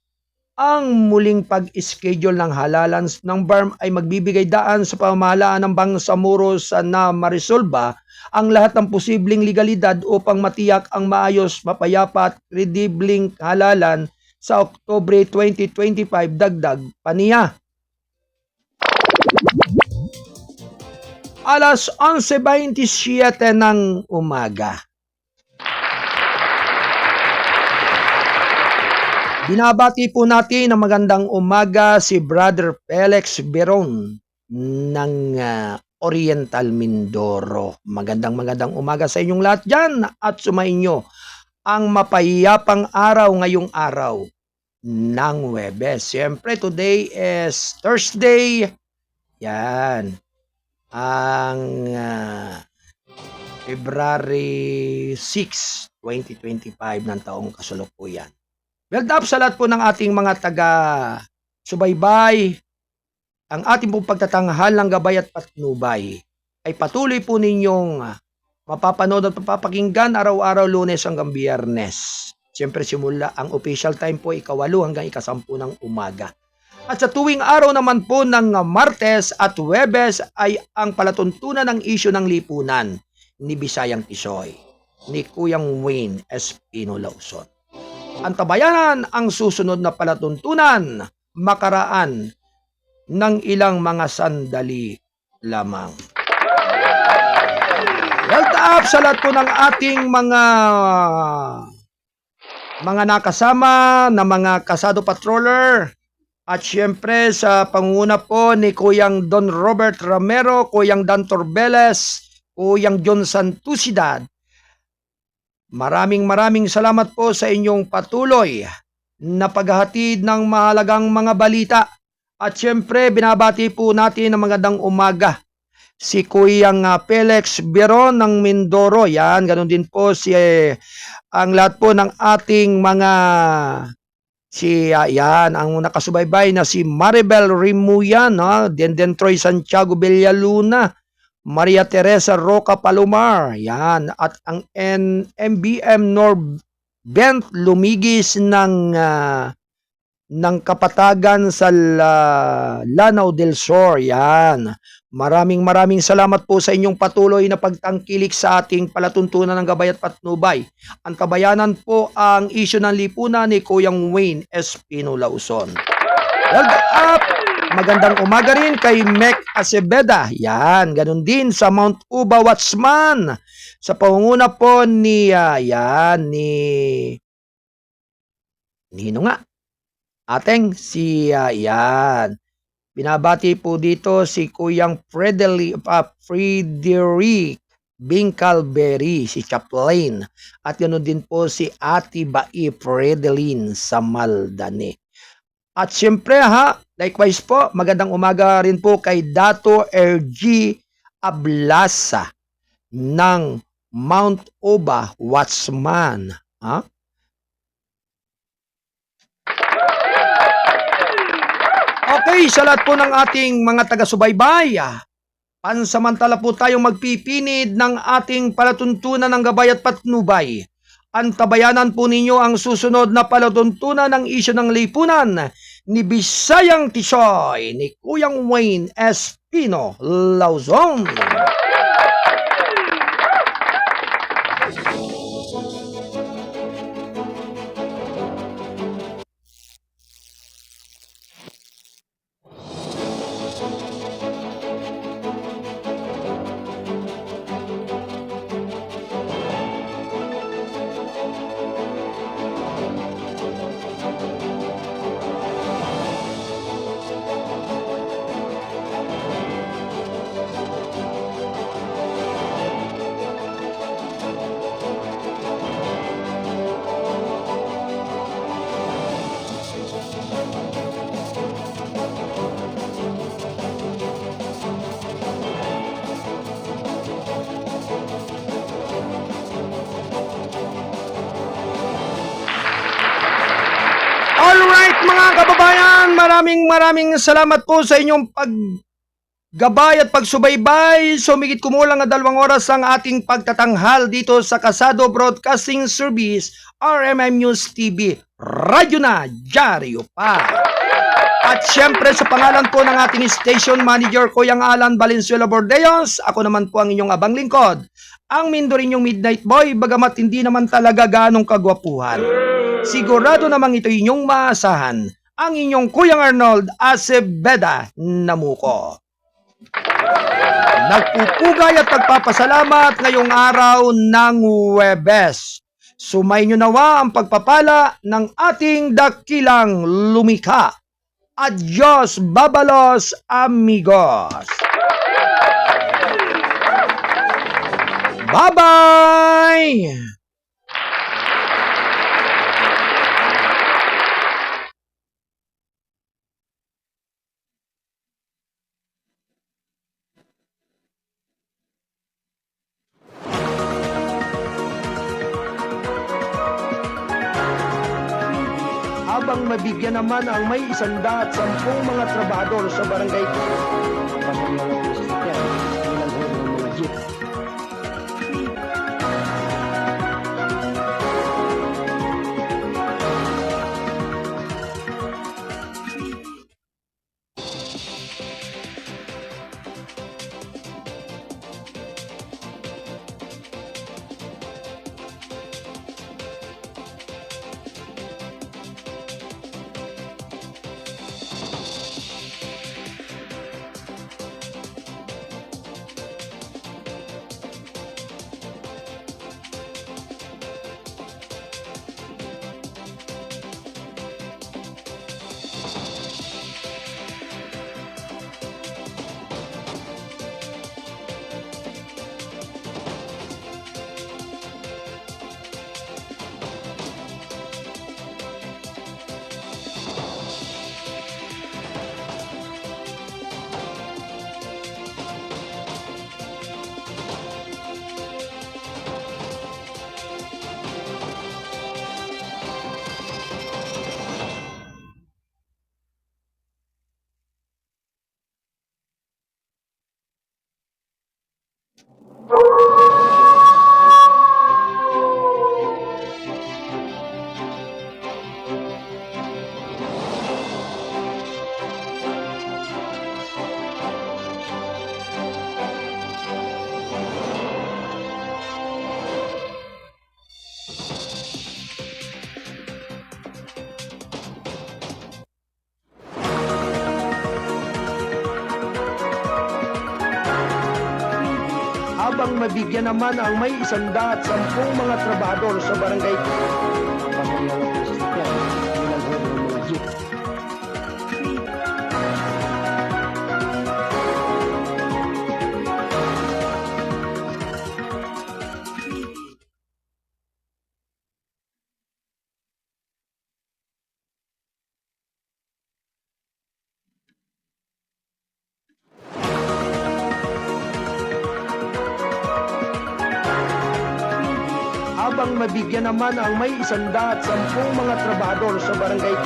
ang muling pag-schedule ng halalan ng BARM ay magbibigay daan sa pamahalaan ng Bangsamoro na maresolba ang lahat ng posibleng legalidad upang matiyak ang maayos, mapayapa at kredibleng halalan sa Oktubre 2025, dagdag paniya. Alas 11:27 ng umaga. Binabati po natin ng magandang umaga si Brother Felix Beron ng Oriental Mindoro. Magandang umaga sa inyong lahat dyan at sumainyo ang mapayapang araw ngayong araw ng Huwebes. Siyempre, today is Thursday. Yan. Ang February 6, 2025 ng taong kasalukuyan. Well, sa lahat po ng ating mga taga-subaybay, ang ating pong pagtatanghal ng gabay at patnubay ay patuloy po ninyong mapapanood at mapapakinggan araw-araw Lunes hanggang Biyernes. Siyempre simula ang official time po 8 hanggang 10 ng umaga. At sa tuwing araw naman po ng Martes at Huwebes ay ang palatuntunan ng isyu ng lipunan ni Bisayang Tisoy, ni Kuyang Wayne Espino Lawson. Ang tabayanan ang susunod na palatuntunan makaraan ng ilang mga sandali lamang. Welcome up sa lahat po ng ating mga nakasama na mga kasado patroller at syempre sa pangunguna po ni Kuyang Don Robert Ramero, Kuyang Dan Torbeles, Kuyang John Santusidad. Maraming salamat po sa inyong patuloy na paghahatid ng mahalagang mga balita. At syempre binabati po natin ng magandang umaga si Kuyang Felix Beron ng Mindoro. Yan, ganun din po si ang lahat po ng ating mga yan, ang nakasubaybay na si Maribel Rimuyan, Den Troy Santiago Villaluna, Maria Teresa Roca Palomar, yan, at ang MBM Norbent Lumigis ng Kapatagan sa Lanao del Sur, yan. Maraming salamat po sa inyong patuloy na pagtangkilik sa ating palatuntunan ng gabay at patnubay. Ang tabayanan po ang isyu ng lipunan ni Kuyang Wayne Espino Lawson. Welcome up! Magandang umaga rin kay Mek Acebeda. Yan, ganun din sa Mount Uba Watchman. Sa pangunguna po ni Nino nga. Ating si yan. Binabati po dito si Kuyang Frederick Bingcalberry, si Chaplain. At ganoon din po si Ate Bai Fredelin sa Maldane. At siyempre likewise po, magandang umaga rin po kay Dato RG Ablasa ng Mount Oba Watchman. Okay, sa lahat po ng ating mga taga-subaybay, pansamantala po tayong magpipinid ng ating palatuntunan ng gabay at patnubay. Ang tabayanan po ninyo ang susunod na palatuntunan ng isyu ng lipunan ni Bisayang Tisoy, ni Kuyang Wayne Espino Lawson. kababayan, maraming salamat po sa inyong paggabay at pagsubaybay. Sumigit kumulang na 2 oras ang ating pagtatanghal dito sa Kasado Broadcasting Service, RMM News TV. Radyo na, dyaryo pa. At syempre sa pangalan po ng ating station manager, Kuyang Alan Valenzuela Bordeos, ako naman po ang inyong abang lingkod, ang Mindorinyong Midnight Boy, bagamat hindi naman talaga ganong kagwapuhan. Sigurado namang ito inyong maasahan, ang inyong Kuyang Arnold Acebeda Namuko. Nagpupugay at nagpapasalamat ngayong araw ng Huwebes. Sumayin nyo nawa ang pagpapala ng ating dakilang lumikha. Adios, babalos, amigos. Bye-bye! Habang mabigyan naman ang may 110 mga trabahador sa barangay habang mabigyan naman ang may 110 mga trabahador sa barangay habang mabigyan naman ang may 110 mga trabahador sa barangay